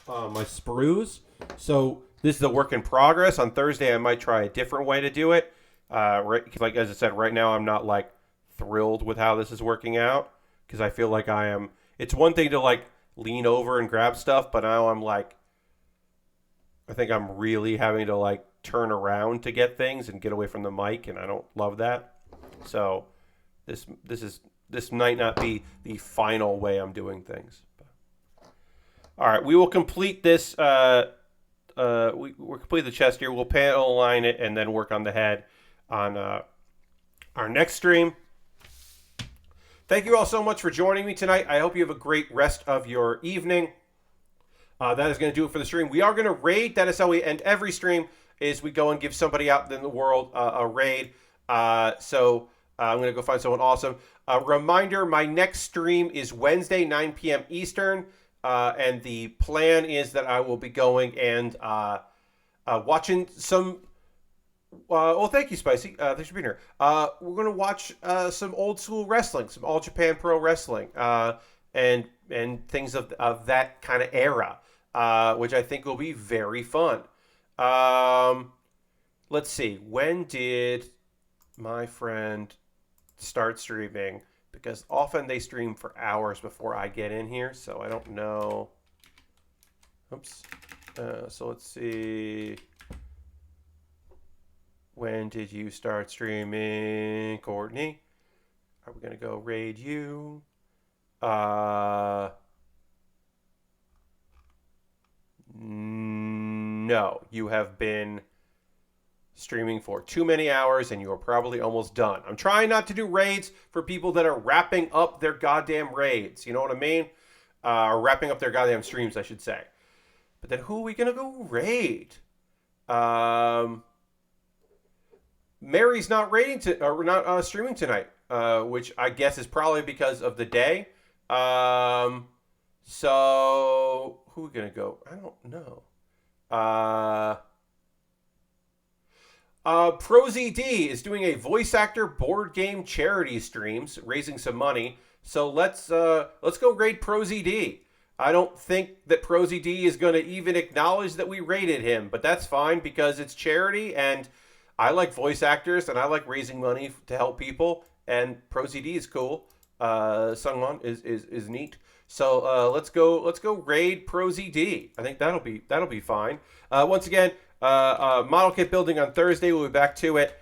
my sprues. So this is a work in progress. On Thursday, I might try a different way to do it. Right, like as I said, right now I'm not like thrilled with how this is working out because I feel like I am. It's one thing to like lean over and grab stuff, but now I'm like, I think I'm really having to like turn around to get things and get away from the mic, and I don't love that. So this might not be the final way I'm doing things. All right, we will complete this. We'll complete the chest here. We'll panel align it and then work on the head on our next stream. Thank you all so much for joining me tonight. I hope you have a great rest of your evening. That is going to do it for the stream. We are going to raid. That is how we end every stream, is we go and give somebody out in the world a raid. So I'm going to go find someone awesome. Reminder, my next stream is Wednesday, 9 p.m. Eastern. And the plan is that I will be going and watching some... well, thank you, Spicy. Thanks for being here. We're going to watch some old school wrestling, some All Japan Pro Wrestling, and things of that kind of era, which I think will be very fun. Let's see. When did my friend start streaming? Because often they stream for hours before I get in here, so I don't know. Oops. So let's see. When did you start streaming, Courtney? Are we going to go raid you? No. You have been streaming for too many hours and you are probably almost done. I'm trying not to do raids for people that are wrapping up their goddamn raids. You know what I mean? Or wrapping up their goddamn streams, I should say. But then who are we going to go raid? Mary's not not streaming tonight, which I guess is probably because of the day. So who are we gonna go? I don't know. ProZD is doing a voice actor board game charity streams, raising some money. So let's go raid ProZD. I don't think that ProZD is going to even acknowledge that we raided him, but that's fine because it's charity and I like voice actors and I like raising money to help people. And ProZD is cool. Sungwon is neat. So let's go raid ProZD. I think that'll be fine. Once again, model kit building on Thursday. We'll be back to it.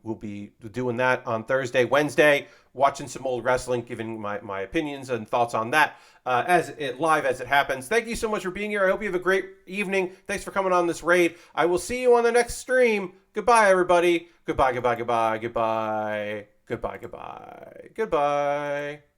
We'll be doing that on Thursday, Wednesday, watching some old wrestling, giving my opinions and thoughts on that live as it happens. Thank you so much for being here. I hope you have a great evening. Thanks for coming on this raid. I will see you on the next stream. Goodbye, everybody. Goodbye, goodbye, goodbye, goodbye, goodbye, goodbye, goodbye.